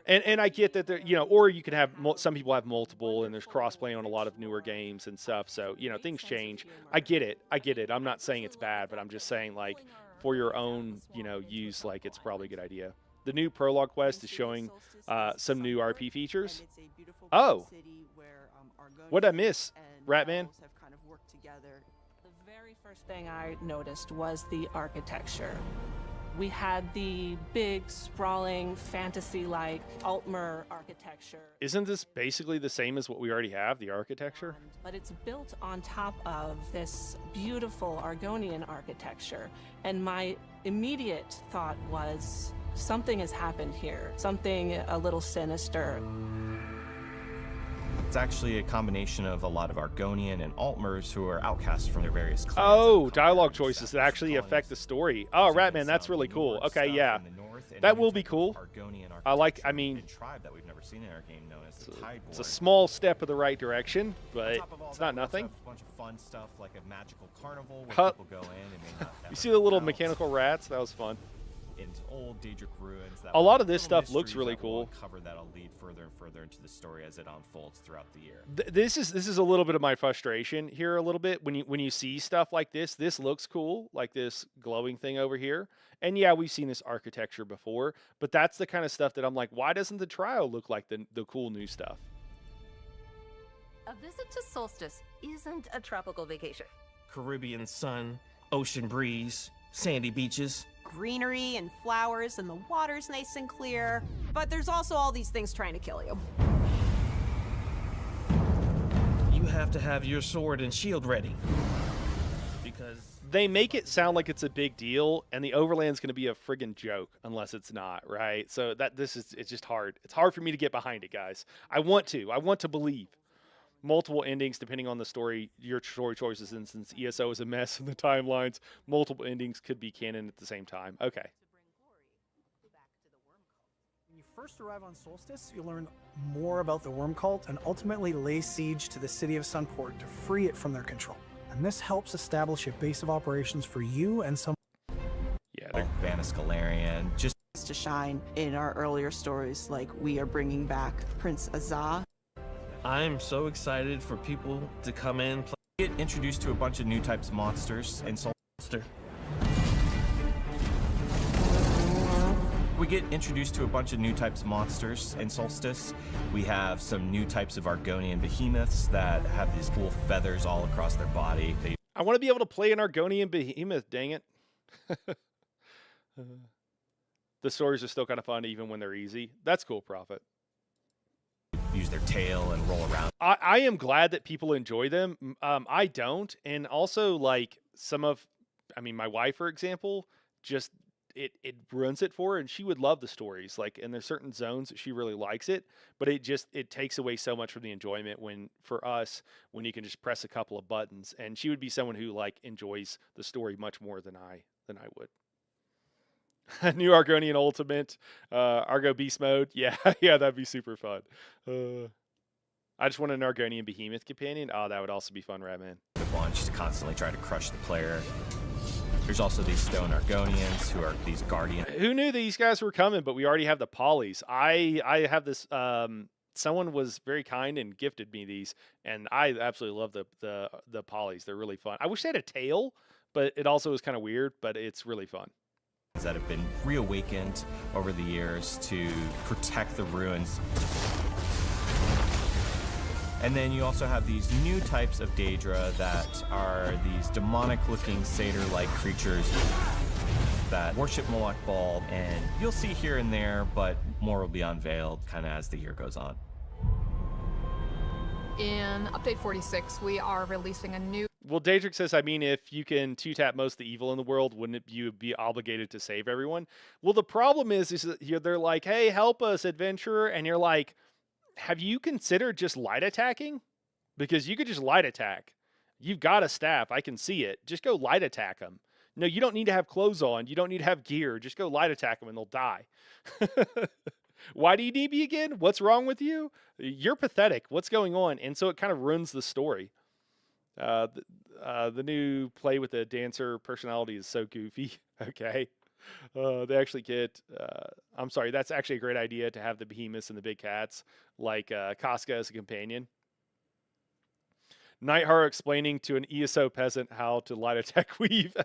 And I get that or you can have some people have multiple, and there's crossplay on a lot of newer games and stuff. So things change. I get it. I'm not saying it's bad, but I'm just saying like for your own use, like it's probably a good idea. The new prologue quest is showing some new RP features. Oh, what did I miss, Ratman? The very first thing I noticed was the architecture. We had the big, sprawling, fantasy-like Altmer architecture. Isn't this basically the same as what we already have, the architecture? But it's built on top of this beautiful Argonian architecture. And my immediate thought was, something has happened here. Something a little sinister. It's actually a combination of a lot of Argonian and Altmers who are outcasts from their various clans. Oh, dialogue choices that actually affect the story. Oh, Ratman, that's really cool. Okay, yeah, that will be cool. I mean, tribe that we've never seen in our game known as the Tide it's a small step in the right direction, but it's not nothing. A bunch of fun stuff like a magical carnival where people go in and may not. You see the little mechanical rats? That was fun. Into old Daedric ruins. A lot of this stuff looks really cool. Cover that'll lead further and further into the story as it unfolds throughout the year. This is a little bit of my frustration here. A little bit when you see stuff like this. This looks cool, like this glowing thing over here. And yeah, we've seen this architecture before, but that's the kind of stuff that I'm like, why doesn't the trial look like the cool new stuff? A visit to Solstice isn't a tropical vacation. Caribbean sun, ocean breeze, sandy beaches. Greenery and flowers, and the water's nice and clear. But there's also all these things trying to kill you. You have to have your sword and shield ready. Because they make it sound like it's a big deal, and the Overland's going to be a friggin' joke unless it's not, right? So it's just hard. It's hard for me to get behind it, guys. I want to believe. Multiple endings depending on the story, your story choices, and since ESO is a mess in the timelines, multiple endings could be canon at the same time. Okay. When you first arrive on Solstice, you'll learn more about the Worm Cult and ultimately lay siege to the city of Sunport to free it from their control. And And this helps establish a base of operations for you and some. Yeah, they're Vaniscalarian, just to shine in our earlier stories, like we are bringing back Prince Azah. I'm so excited for people to come in. Get introduced to a bunch of new types of monsters and Solstice. We get introduced to a bunch of new types of monsters in Solstice. We have some new types of Argonian behemoths that have these cool feathers all across their body. I want to be able to play an Argonian behemoth, dang it. The stories are still kind of fun even when they're easy. That's cool, Prophet. Use their tail and roll around. I am glad that people enjoy them. I don't. And also, like, my wife, for example, just it runs it for her, and she would love the stories. Like, and there's certain zones that she really likes it, but it takes away so much from the enjoyment for us when you can just press a couple of buttons. And she would be someone who like enjoys the story much more than I would. New Argonian Ultimate, Argo Beast Mode. Yeah, yeah, that'd be super fun. I just want an Argonian Behemoth companion. Oh, that would also be fun, Ratman. The one just to constantly try to crush the player. There's also these Stone Argonians who are these guardians. Who knew these guys were coming? But we already have the polys. I have this. Someone was very kind and gifted me these, and I absolutely love the polys. They're really fun. I wish they had a tail, but it also is kind of weird. But it's really fun. That have been reawakened over the years to protect the ruins. And then you also have these new types of Daedra that are these demonic-looking satyr-like creatures that worship Moloch Ball, and you'll see here and there, but more will be unveiled kind of as the year goes on. In Update 46, we are releasing a new... Well, Daedric says, I mean, if you can two-tap most of the evil in the world, wouldn't you be obligated to save everyone? Well, the problem is that they're like, hey, help us, adventurer, and you're like, have you considered just light attacking? Because you could just light attack. You've got a staff. I can see it. Just go light attack them. No, you don't need to have clothes on. You don't need to have gear. Just go light attack them and they'll die. Why do you need me again? What's wrong with you? You're pathetic. What's going on? And so it kind of ruins the story. The new play with the dancer personality is so goofy. Okay. They actually get, I'm sorry, that's actually a great idea to have the behemoths and the big cats, like Casca as a companion. Nightheart explaining to an ESO peasant how to light attack weave.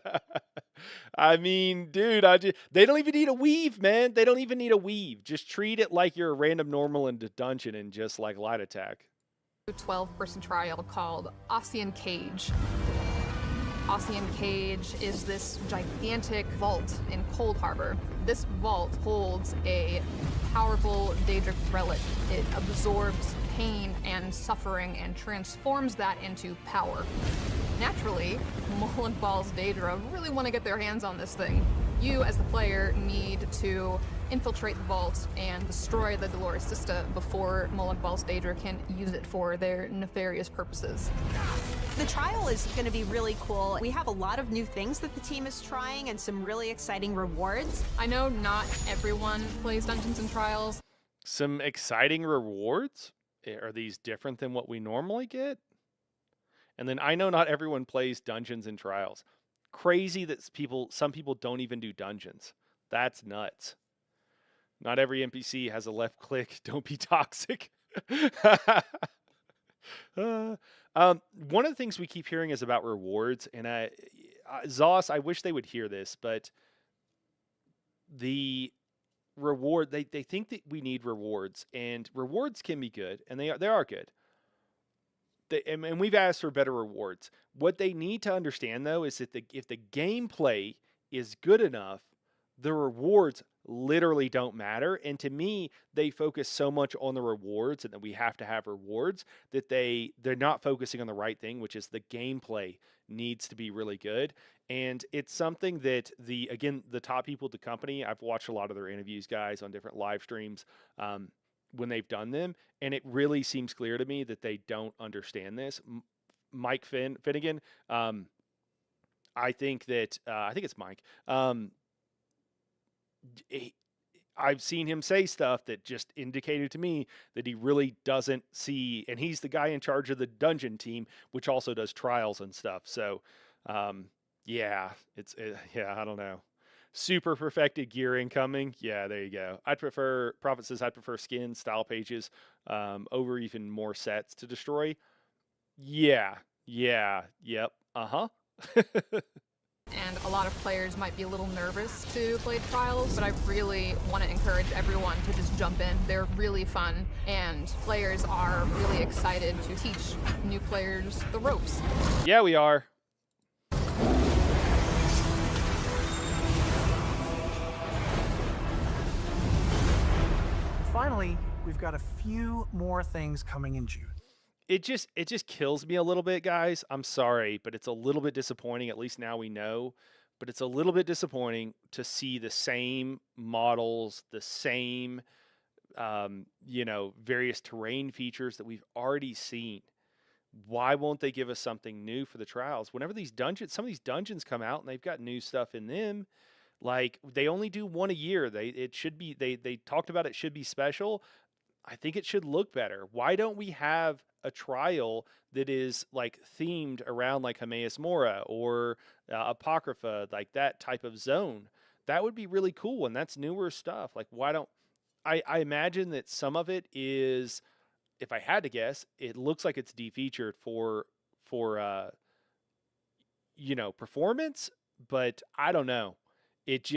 I mean, dude, they don't even need a weave, man. They don't even need a weave. Just treat it like you're a random normal in the dungeon and just like light attack. 12-person trial called Ossian Cage. Ossian Cage is this gigantic vault in Cold Harbor. This vault holds a powerful Daedric relic. It absorbs pain and suffering and transforms that into power. Naturally, Moloch Ball's Daedra really want to get their hands on this thing. You, as the player, need to infiltrate the vault and destroy the Dolores Sista before Moloch Ball's Daedra can use it for their nefarious purposes. The trial is going to be really cool. We have a lot of new things that the team is trying and some really exciting rewards. I know not everyone plays Dungeons and Trials. Some exciting rewards? Are these different than what we normally get? And then I know not everyone plays Dungeons and Trials. Crazy that some people don't even do dungeons. That's nuts. Not every NPC has a left click. Don't be toxic. One of the things we keep hearing is about rewards, and Zos, I wish they would hear this, but the reward, they think that we need rewards, and rewards can be good, and they are good. And we've asked for better rewards. What they need to understand, though, is that if the gameplay is good enough, the rewards literally don't matter. And to me, they focus so much on the rewards and that we have to have rewards that they're not focusing on the right thing, which is the gameplay needs to be really good. And it's something that the top people at the company, I've watched a lot of their interviews, guys, on different live streams when they've done them, and it really seems clear to me that they don't understand this. Mike Finnegan, I think it's Mike. I've seen him say stuff that just indicated to me that he really doesn't see, and he's the guy in charge of the dungeon team, which also does trials and stuff. So, yeah, I don't know. Super perfected gear incoming. Yeah, there you go. Prophet says I'd prefer skins, style pages, over even more sets to destroy. Yep. And a lot of players might be a little nervous to play trials, but I really want to encourage everyone to just jump in. They're really fun, and players are really excited to teach new players the ropes. Yeah, we are. Finally, we've got a few more things coming in June. It just kills me a little bit, guys. I'm sorry, but it's a little bit disappointing. At least now we know. But it's a little bit disappointing to see the same models, the same, various terrain features that we've already seen. Why won't they give us something new for the trials? Whenever some of these dungeons come out and they've got new stuff in them, like they only do one a year. They talked about it should be special. I think it should look better. Why don't we have a trial that is like themed around like Hameus Mora or Apocrypha, like that type of zone? That would be really cool, and that's newer stuff. Like, why don't I imagine that some of it is, if I had to guess, it looks like it's defeatured for performance, but I don't know. It's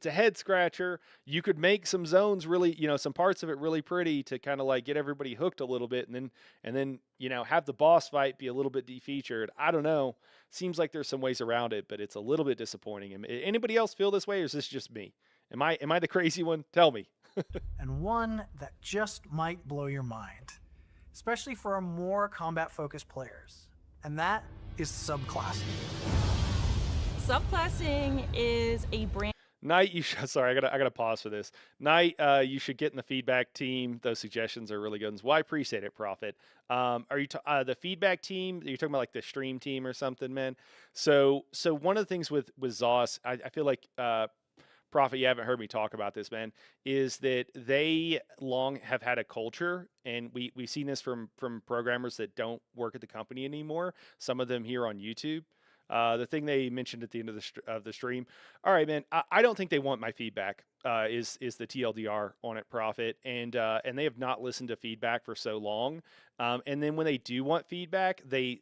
a head scratcher. You could make some zones really, some parts of it really pretty to kind of like get everybody hooked a little bit, and then have the boss fight be a little bit defeatured. I don't know. Seems like there's some ways around it, but it's a little bit disappointing. Anybody else feel this way, or is this just me? Am I the crazy one? Tell me. And one that just might blow your mind, especially for our more combat-focused players, and that is subclassing. Subclassing is a brand. Knight, sorry, I gotta pause for this. Knight, you should get in the feedback team. Those suggestions are really good. Well, I appreciate it, Prophet. Are you the feedback team? You're talking about like the stream team or something, man. So one of the things with ZOS, I feel like Prophet, you haven't heard me talk about this, man, is that they long have had a culture, and we've seen this from programmers that don't work at the company anymore. Some of them here on YouTube. The thing they mentioned at the end of the stream. All right, man. I don't think they want my feedback. Is the TLDR on it, Prophet, and they have not listened to feedback for so long. And then when they do want feedback, they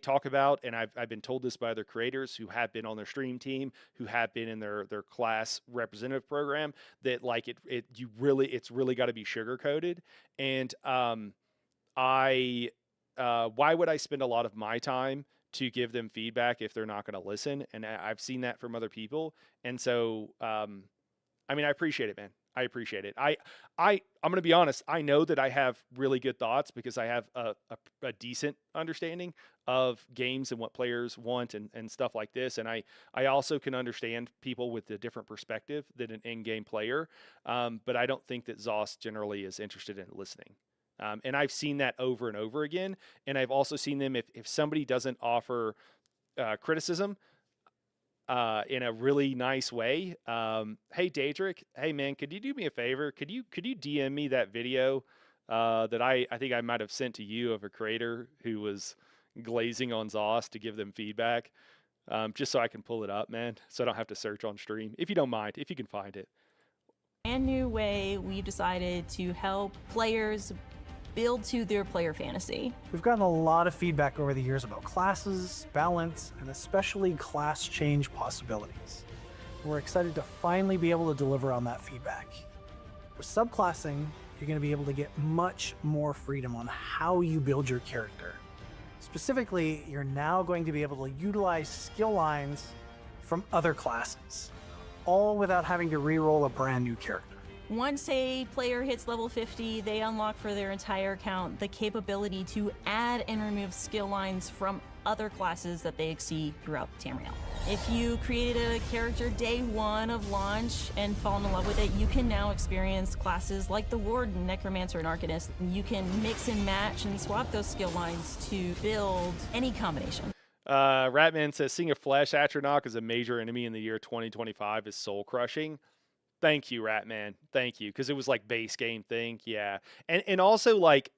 talk about, and I've been told this by other creators who have been on their stream team, who have been in their class representative program, that like it's really got to be sugar coated, and why would I spend a lot of my time to give them feedback if they're not going to listen? And I've seen that from other people. And so, I appreciate it, man. I appreciate it. I'm going to be honest. I know that I have really good thoughts because I have a decent understanding of games and what players want and stuff like this. And I also can understand people with a different perspective than an in-game player. But I don't think that ZOS generally is interested in listening. And I've seen that over and over again. And I've also seen them, if somebody doesn't offer criticism in a really nice way. Hey, Daedric, hey, man, could you do me a favor? Could you DM me that video that I think I might have sent to you of a creator who was glazing on ZOS to give them feedback, just so I can pull it up, man, so I don't have to search on stream, if you don't mind, if you can find it. Brand new way we've decided to help players build to their player fantasy. We've gotten a lot of feedback over the years about classes, balance, and especially class change possibilities. We're excited to finally be able to deliver on that feedback. With subclassing, you're going to be able to get much more freedom on how you build your character. Specifically, you're now going to be able to utilize skill lines from other classes, all without having to re-roll a brand new character. Once a player hits level 50, they unlock for their entire account the capability to add and remove skill lines from other classes that they see throughout Tamriel. If you created a character day one of launch and fallen in love with it, you can now experience classes like the Warden, Necromancer, and Arcanist. You can mix and match and swap those skill lines to build any combination. Ratman says, seeing a Flesh Atronach as a major enemy in the year 2025 is soul crushing. Thank you, Ratman. Thank you. Because it was like base game thing. Yeah. And also, like,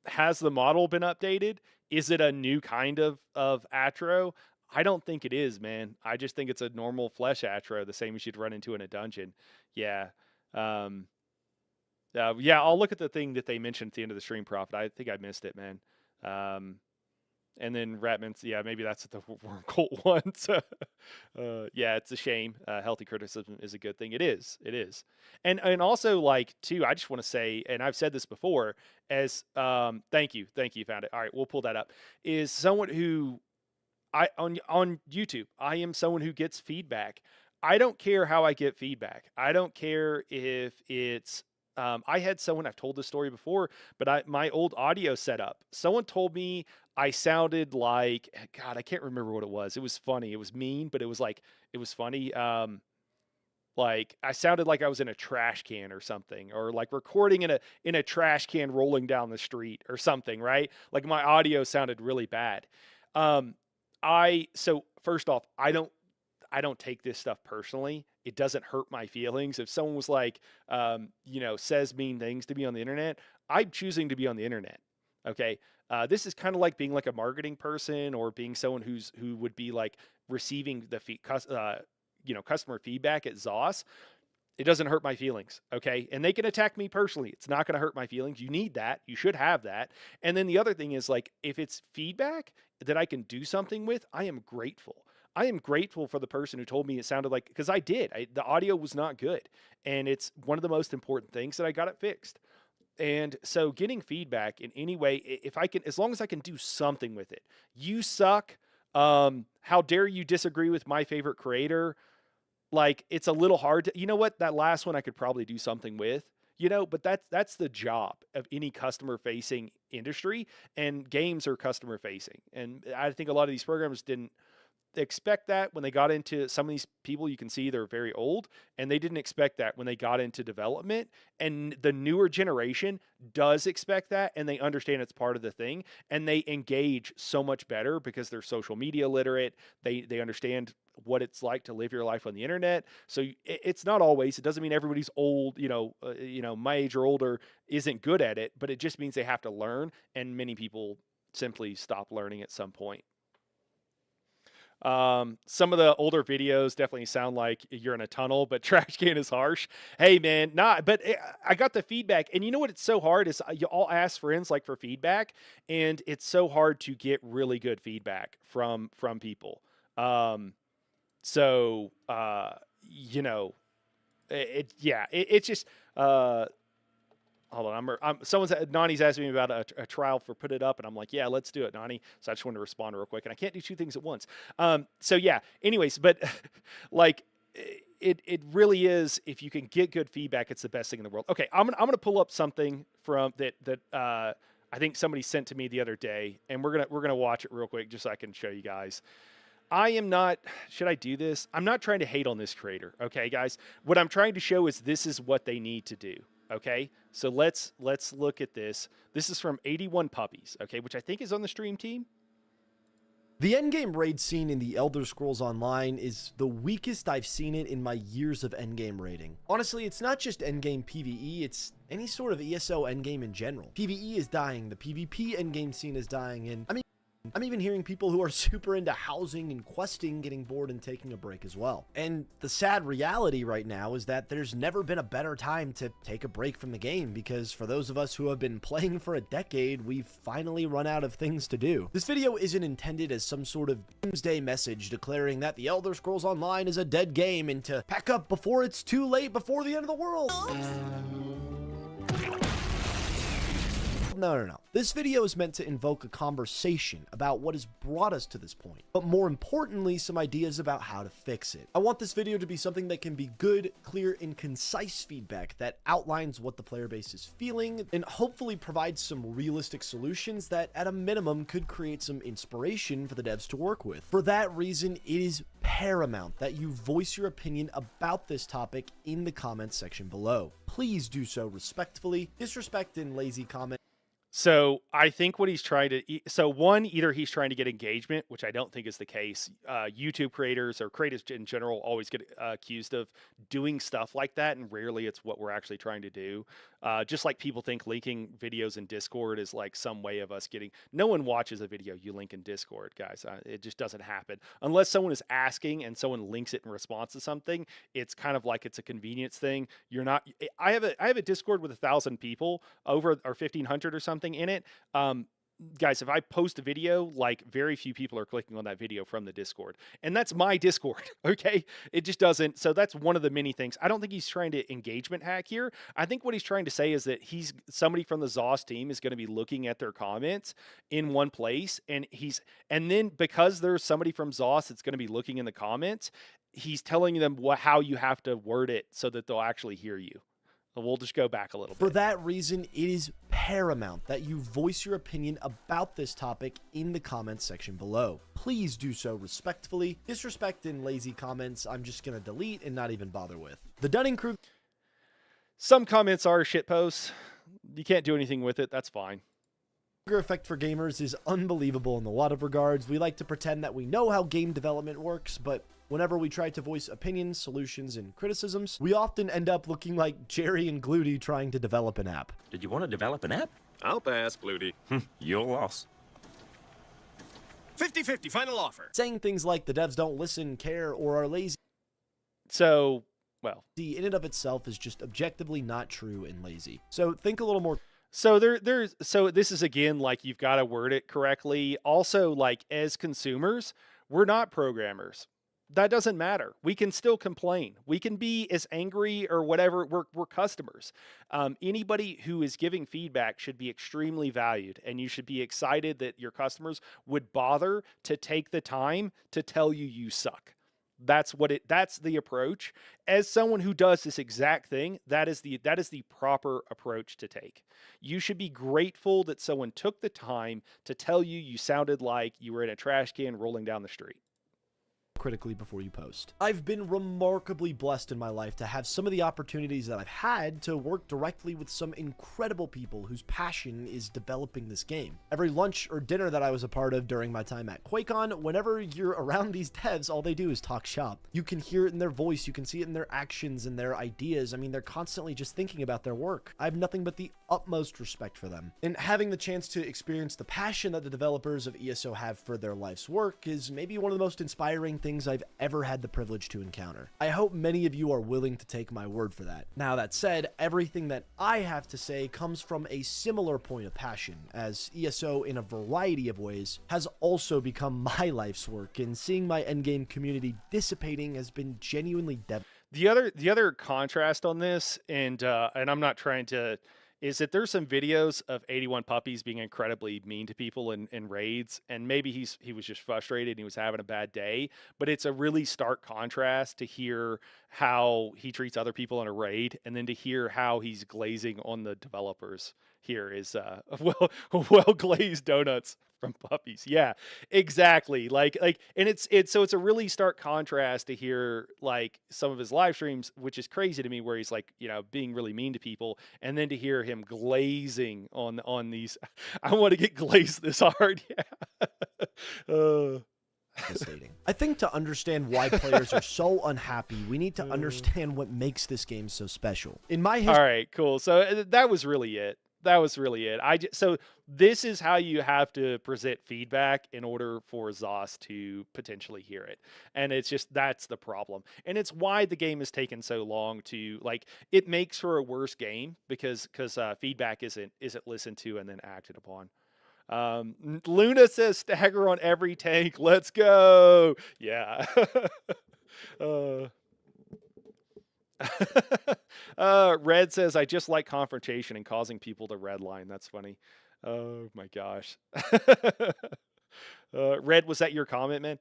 has the model been updated? Is it a new kind of Atro? I don't think it is, man. I just think it's a normal Flesh Atro, the same as you'd run into in a dungeon. Yeah. Yeah, I'll look at the thing that they mentioned at the end of the stream, Prophet. I think I missed it, man. And then Ratman's, yeah, maybe that's the Worm Cult one. So, yeah, it's a shame. Healthy criticism is a good thing. It is. It is. And also, like, too, I just want to say, and I've said this before, as thank you, found it. All right, we'll pull that up. Is someone who on YouTube, I am someone who gets feedback. I don't care how I get feedback. I don't care if it's I had someone, I've told this story before, but my old audio setup, someone told me I sounded like, God, I can't remember what it was. It was funny. It was mean, but it was like, it was funny. Like I sounded like I was in a trash can or something, or like recording in a trash can rolling down the street or something, right? Like my audio sounded really bad. So first off, I don't take this stuff personally. It doesn't hurt my feelings. If someone was like, says mean things to me on the internet, I'm choosing to be on the internet. Okay. This is kind of like being like a marketing person or being someone who would be like receiving the customer feedback at ZOS. It doesn't hurt my feelings. Okay. And they can attack me personally. It's not going to hurt my feelings. You need that. You should have that. And then the other thing is, like, if it's feedback that I can do something with, I am grateful. I am grateful for the person who told me it sounded like, because I did. The audio was not good. And it's one of the most important things that I got it fixed. And so getting feedback in any way, if I can, as long as I can do something with it. You suck. How dare you disagree with my favorite creator? Like, it's a little hard to, you know what? That last one I could probably do something with, but that's the job of any customer facing industry, and games are customer facing. And I think a lot of these programmers didn't expect that when they got into some of these people. You can see they're very old, and they didn't expect that when they got into development. And the newer generation does expect that, and they understand it's part of the thing, and they engage so much better because they're social media literate. They understand what it's like to live your life on the internet. So it's not always, it doesn't mean everybody's old, my age or older isn't good at it, but it just means they have to learn. And many people simply stop learning at some point. Some of the older videos definitely sound like you're in a tunnel, but trash can is harsh. Hey man, but I got the feedback, and you know what? It's so hard is you all ask friends like for feedback, and it's so hard to get really good feedback from people. It's just, hold on. Nani's asking me about a trial for Put It Up, and I'm like, yeah, let's do it, Nani. So I just wanted to respond real quick, and I can't do two things at once. Anyways, but like it really is, if you can get good feedback, it's the best thing in the world. Okay, I'm gonna pull up something from that I think somebody sent to me the other day, and we're gonna watch it real quick just so I can show you guys. Should I do this? I'm not trying to hate on this creator, okay, guys? What I'm trying to show is this is what they need to do, okay? So let's look at this. This is from 81 Puppies, okay, which I think is on the stream team. The endgame raid scene in the Elder Scrolls Online is the weakest I've seen it in my years of endgame raiding. Honestly, it's not just endgame PvE, it's any sort of ESO endgame in general. PvE is dying, the PvP endgame scene is dying, and I'm even hearing people who are super into housing and questing getting bored and taking a break as well. And the sad reality right now is that there's never been a better time to take a break from the game, because for those of us who have been playing for a decade, we've finally run out of things to do. This video isn't intended as some sort of doomsday message declaring that the Elder Scrolls Online is a dead game and to pack up before it's too late before the end of the world. No. This video is meant to invoke a conversation about what has brought us to this point, but more importantly, some ideas about how to fix it. I want this video to be something that can be good, clear, and concise feedback that outlines what the player base is feeling, and hopefully provides some realistic solutions that, at a minimum, could create some inspiration for the devs to work with. For that reason, it is paramount that you voice your opinion about this topic in the comments section below. Please do so respectfully. Disrespect and lazy comment. So I think what he's trying to, so one, either he's trying to get engagement, which I don't think is the case. YouTube creators or creators in general always get accused of doing stuff like that, and rarely it's what we're actually trying to do. Just like people think linking videos in Discord is like some way of us getting, no one watches a video you link in Discord, guys. It just doesn't happen. Unless someone is asking and someone links it in response to something, it's kind of like it's a convenience thing. You're not, I have a Discord with 1,000 people over, or 1,500 or something in it. Guys, if I post a video, like very few people are clicking on that video from the Discord, and that's my Discord. Okay, it just doesn't. So that's one of the many things. I don't think he's trying to engagement hack here. I think what he's trying to say is that somebody from the ZOS team is going to be looking at their comments in one place, and then because there's somebody from ZOS that's going to be looking in the comments, he's telling them how you have to word it so that they'll actually hear you. We'll just go back a little bit. For that reason, it is paramount that you voice your opinion about this topic in the comments section below. Please do so respectfully. Disrespect and lazy comments, I'm just going to delete and not even bother with. The Dunning-Kruger... Some comments are shit posts. You can't do anything with it. That's fine. Effect for gamers is unbelievable in a lot of regards. We like to pretend that we know how game development works, but whenever we try to voice opinions, solutions, and criticisms, we often end up looking like Jerry and Gluty trying to develop an app. Did you want to develop an app? I'll pass, Gluty. Your loss. 50-50, final offer. Saying things like the devs don't listen, care, or are lazy. So, well, in and of itself is just objectively not true and lazy. So think a little more. So so this is again, like, you've got to word it correctly. Also, like, as consumers, we're not programmers. That doesn't matter. We can still complain. We can be as angry or whatever. We're customers. Anybody who is giving feedback should be extremely valued, and you should be excited that your customers would bother to take the time to tell you you suck. That's the approach. As someone who does this exact thing, that is the proper approach to take. You should be grateful that someone took the time to tell you you sounded like you were in a trash can rolling down the street. Critically before you post. I've been remarkably blessed in my life to have some of the opportunities that I've had to work directly with some incredible people whose passion is developing this game. Every lunch or dinner that I was a part of during my time at QuakeCon, whenever you're around these devs, all they do is talk shop. You can hear it in their voice, you can see it in their actions and their ideas. I mean, they're constantly just thinking about their work. I have nothing but the utmost respect for them. And having the chance to experience the passion that the developers of ESO have for their life's work is maybe one of the most inspiring things I've ever had the privilege to encounter. I hope many of you are willing to take my word for that. Now, that said, everything that I have to say comes from a similar point of passion, as ESO in a variety of ways has also become my life's work, and seeing my endgame community dissipating has been genuinely devastating. The other contrast on this, and I'm not trying to, is that there's some videos of 81 Puppies being incredibly mean to people in raids, and maybe he was just frustrated and he was having a bad day, but it's a really stark contrast to hear how he treats other people in a raid, and then to hear how he's glazing on the developers. Here is well glazed donuts from Puppies. Yeah, exactly. Like, and it's a really stark contrast to hear like some of his live streams, which is crazy to me, where he's like, being really mean to people, and then to hear him glazing on these. I want to get glazed this hard. Yeah. I think to understand why players are so unhappy, we need to understand what makes this game so special. In my history, all right, cool. So that was really it. So this is how you have to present feedback in order for ZOS to potentially hear it. And it's just, that's the problem. And it's why the game has taken so long to, like, it makes for a worse game because feedback isn't listened to and then acted upon. Luna says stagger on every tank. Let's go. Yeah. Red says, I just like confrontation and causing people to redline. That's funny. Oh my gosh. Red, was that your comment, man?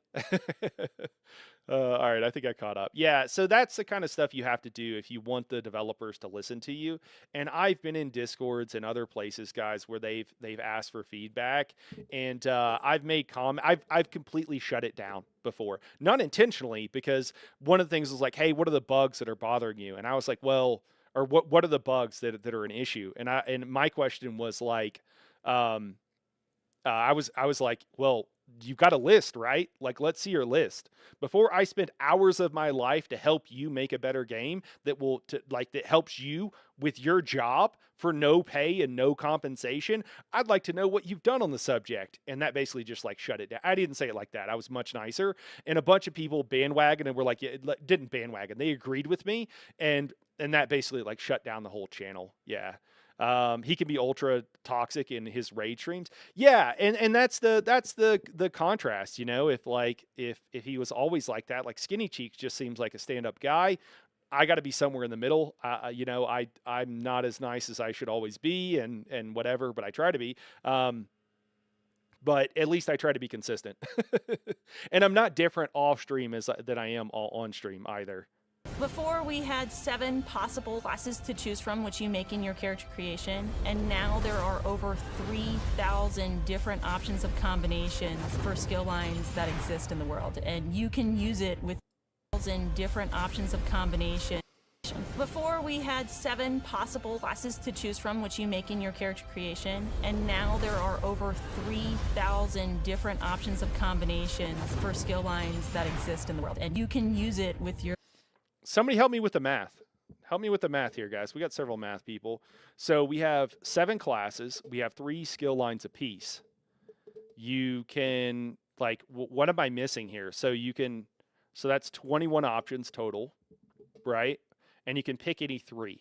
All right, I think I caught up. Yeah, so that's the kind of stuff you have to do if you want the developers to listen to you. And I've been in Discords and other places, guys, where they've asked for feedback, and I've made I've completely shut it down before, not intentionally, because one of the things was like, hey, what are the bugs that are bothering you? And I was like, well, or what are the bugs that are an issue? And my question was like, I was like, well, you've got a list, right? Like, let's see your list. Before I spend hours of my life to help you make a better game that that helps you with your job for no pay and no compensation, I'd like to know what you've done on the subject. And that basically just like shut it down. I didn't say it like that. I was much nicer. And a bunch of people bandwagon and were like, yeah, didn't bandwagon. They agreed with me. And that basically like shut down the whole channel. Yeah. He can be ultra toxic in his raid streams. Yeah, and that's the contrast, you know. If he was always like that, like Skinny Cheeks just seems like a stand-up guy. I got to be somewhere in the middle. You know, I'm not as nice as I should always be, and whatever, but I try to be. But at least I try to be consistent. And I'm not different off stream than I am on stream either. Before we had 7 possible classes to choose from, which you make in your character creation, and now there are over 3,000 different options of combinations for skill lines that exist in the world, and you can use it with 1,000 different options of combination. Before we had 7 possible classes to choose from, which you make in your character creation, and now there are over 3,000 different options of combinations for skill lines that exist in the world, and you can use it with your... Somebody help me with the math. Help me with the math here, guys. We got several math people. So we have 7 classes. We have 3 skill lines apiece. You can, like, what am I missing here? So that's 21 options total, right? And you can pick any 3.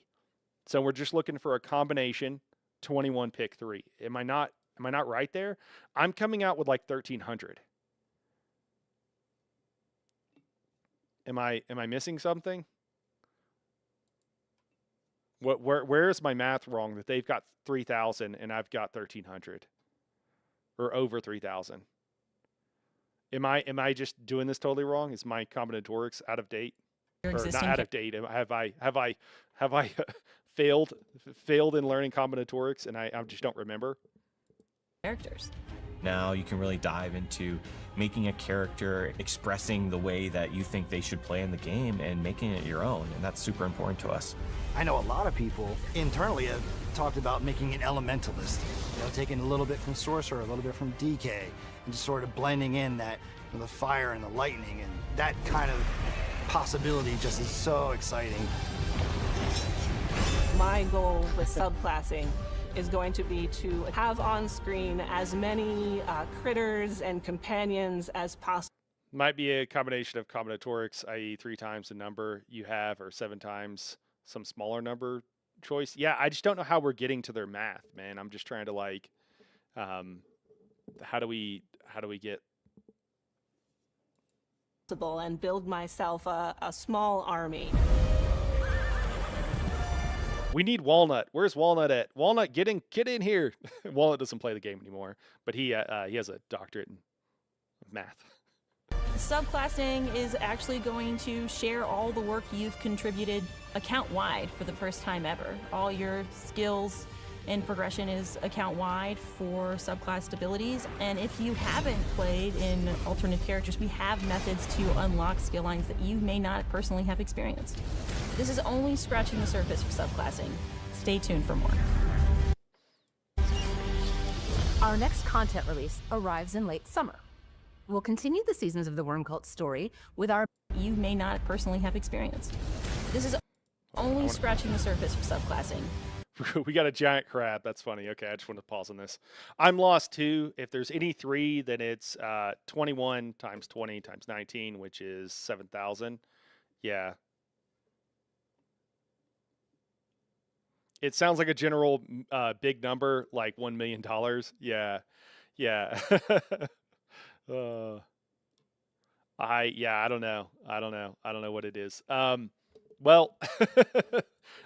So we're just looking for a combination, 21 pick 3. Am I not right there? I'm coming out with like 1,300. Am I missing something? Where is my math wrong that they've got 3,000 and I've got 1,300 or over 3,000? Am I just doing this totally wrong? Is my combinatorics out of date? Or not out of date? Have I failed in learning combinatorics and I just don't remember? Characters. Now you can really dive into making a character, expressing the way that you think they should play in the game and making it your own, and that's super important to us. I know a lot of people internally have talked about making an elementalist, you know, taking a little bit from Sorcerer, a little bit from DK, and just sort of blending in that, you know, the fire and the lightning, and that kind of possibility just is so exciting. My goal with subclassing is going to be to have on screen as many critters and companions as possible. Might be a combination of combinatorics, i.e. 3 times the number you have, or 7 times some smaller number choice. Yeah, I just don't know how we're getting to their math, man. I'm just trying to like, how do we get and build myself a small army. We need Walnut. Where's Walnut at? Walnut, get in here. Walnut doesn't play the game anymore, but he has a doctorate in math. Subclassing is actually going to share all the work you've contributed account-wide for the first time ever. All your skills and progression is account-wide for subclassed abilities. And if you haven't played in alternate characters, we have methods to unlock skill lines that you may not personally have experienced. This is only scratching the surface for subclassing. Stay tuned for more. Our next content release arrives in late summer. We'll continue the Seasons of the Worm Cult story with our you may not personally have experienced. This is only scratching the surface for subclassing. We got a giant crab. That's funny. Okay, I just want to pause on this. I'm lost too. If there's any 3, then it's 21 times 20 times 19, which is 7,000. Yeah. It sounds like a general big number, like $1 million. Yeah. Yeah. I don't know. I don't know what it is. Well,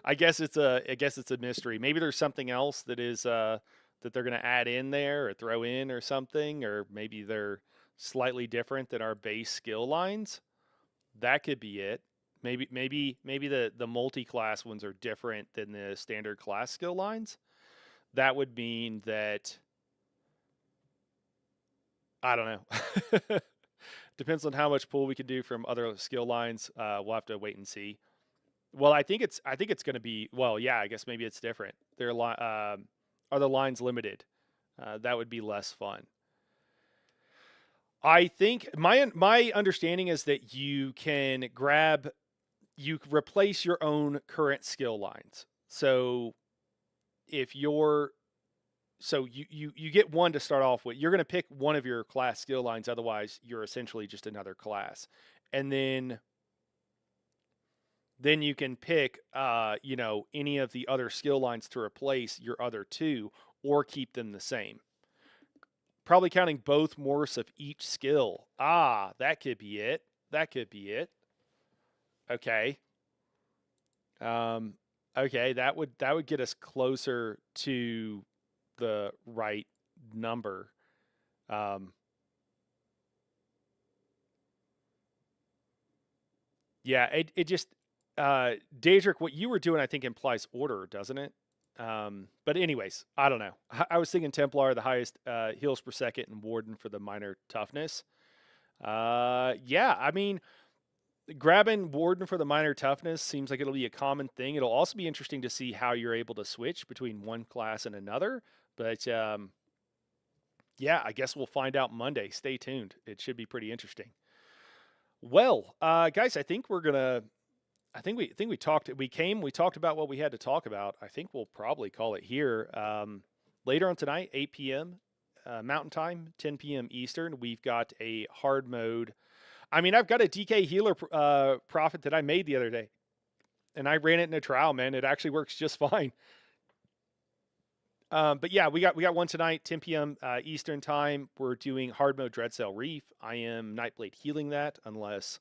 I guess it's a mystery. Maybe there's something else that is that they're going to add in there or throw in or something, or maybe they're slightly different than our base skill lines. That could be it. Maybe the multi-class ones are different than the standard class skill lines. That would mean that I don't know. Depends on how much pull we can do from other skill lines. We'll have to wait and see. Well, I think it's going to be, well, yeah, I guess maybe it's different. Are the lines limited? That would be less fun. I think my understanding is that you replace your own current skill lines. So if you get one to start off with, you're going to pick one of your class skill lines. Otherwise, you're essentially just another class. And then you can pick, any of the other skill lines to replace your other two or keep them the same. Probably counting both morphs of each skill. That could be it. Okay. Okay, that would get us closer to the right number. Yeah, it just Daedric, what you were doing, I think, implies order, doesn't it? But anyways, I don't know. I was thinking Templar, the highest heals per second, and Warden for the minor toughness. Yeah, I mean, grabbing Warden for the minor toughness seems like it'll be a common thing. It'll also be interesting to see how you're able to switch between one class and another. But yeah, I guess we'll find out Monday. Stay tuned. It should be pretty interesting. Well, guys, I think we're gonna. We talked about what we had to talk about. I think we'll probably call it here. Later on tonight, 8 p.m. Mountain Time, 10 p.m. Eastern, we've got a hard mode. I mean, I've got a DK healer profit that I made the other day, and I ran it in a trial, man. It actually works just fine. But yeah, we got one tonight, 10 p.m. Eastern Time. We're doing hard mode Dreadsail Reef. I am Nightblade healing that unless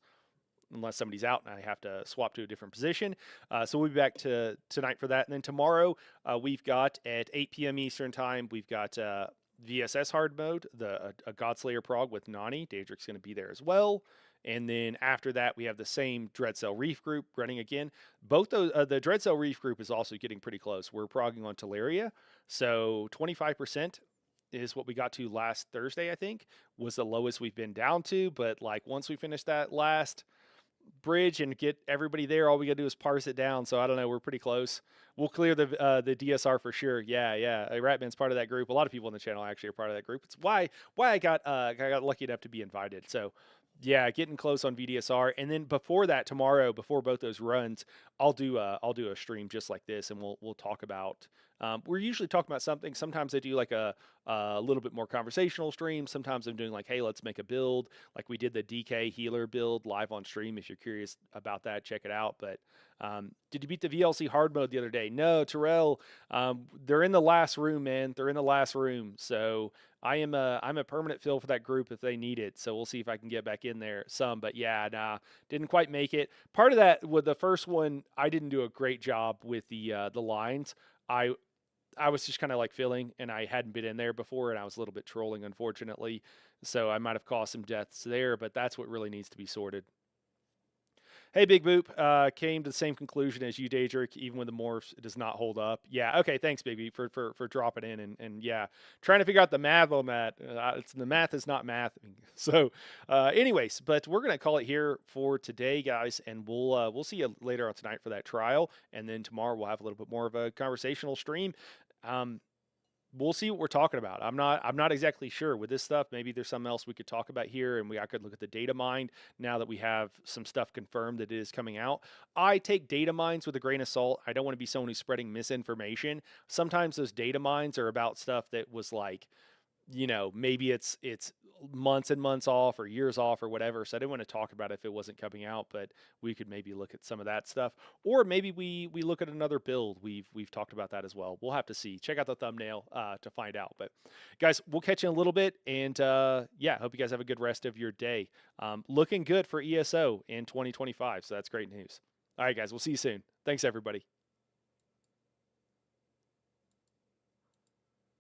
somebody's out and I have to swap to a different position. So we'll be back tonight for that. And then tomorrow we've got at 8 p.m. Eastern Time, we've got VSS hard mode, a Godslayer prog with Nani. Daedric's going to be there as well. And then after that, we have the same Dreadsail Reef group running again. Both those, the Dreadsail Reef group is also getting pretty close. We're progging on Teleria. So 25% is what we got to last Thursday, I think, was the lowest we've been down to. But like once we finish that last bridge and get everybody there, all we gotta do is parse it down. So I don't know, we're pretty close. We'll clear the DSR for sure. Yeah. Ratman's part of that group. A lot of people on the channel actually are part of that group. It's why I got lucky enough to be invited. So yeah, getting close on VDSR. And then before that, tomorrow, before both those runs, I'll do a stream just like this, and we'll talk about. We're usually talking about something. Sometimes I do like a little bit more conversational stream. Sometimes I'm doing like, hey, let's make a build. Like we did the DK healer build live on stream. If you're curious about that, check it out. But did you beat the VLC hard mode the other day? No, Terrell. They're in the last room, man. They're in the last room. So I'm a permanent fill for that group if they need it. So we'll see if I can get back in there some. But yeah, nah, didn't quite make it. Part of that with the first one, I didn't do a great job with the lines. I was just kind of like filling, and I hadn't been in there before, and I was a little bit trolling, unfortunately. So I might have caused some deaths there, but that's what really needs to be sorted. Hey, Big Boop, came to the same conclusion as you, Daedric. Even with the morphs, it does not hold up. Yeah, okay, thanks, Big Boop, for dropping in and yeah, trying to figure out the math on that. The math is not math. So, anyways, but we're gonna call it here for today, guys, and we'll see you later on tonight for that trial, and then tomorrow we'll have a little bit more of a conversational stream. We'll see what we're talking about. I'm not exactly sure with this stuff. Maybe there's something else we could talk about here, and I could look at the data mine now that we have some stuff confirmed that it is coming out. I take data mines with a grain of salt. I don't want to be someone who's spreading misinformation. Sometimes those data mines are about stuff that was like, maybe it's months and months off or years off or whatever. So I didn't want to talk about it if it wasn't coming out, but we could maybe look at some of that stuff, or maybe we look at another build. We've talked about that as well. We'll have to see. Check out the thumbnail to find out. But guys, we'll catch you in a little bit, and yeah, hope you guys have a good rest of your day. Looking good for ESO in 2025, so that's great news. All right, guys, we'll see you soon. Thanks, everybody.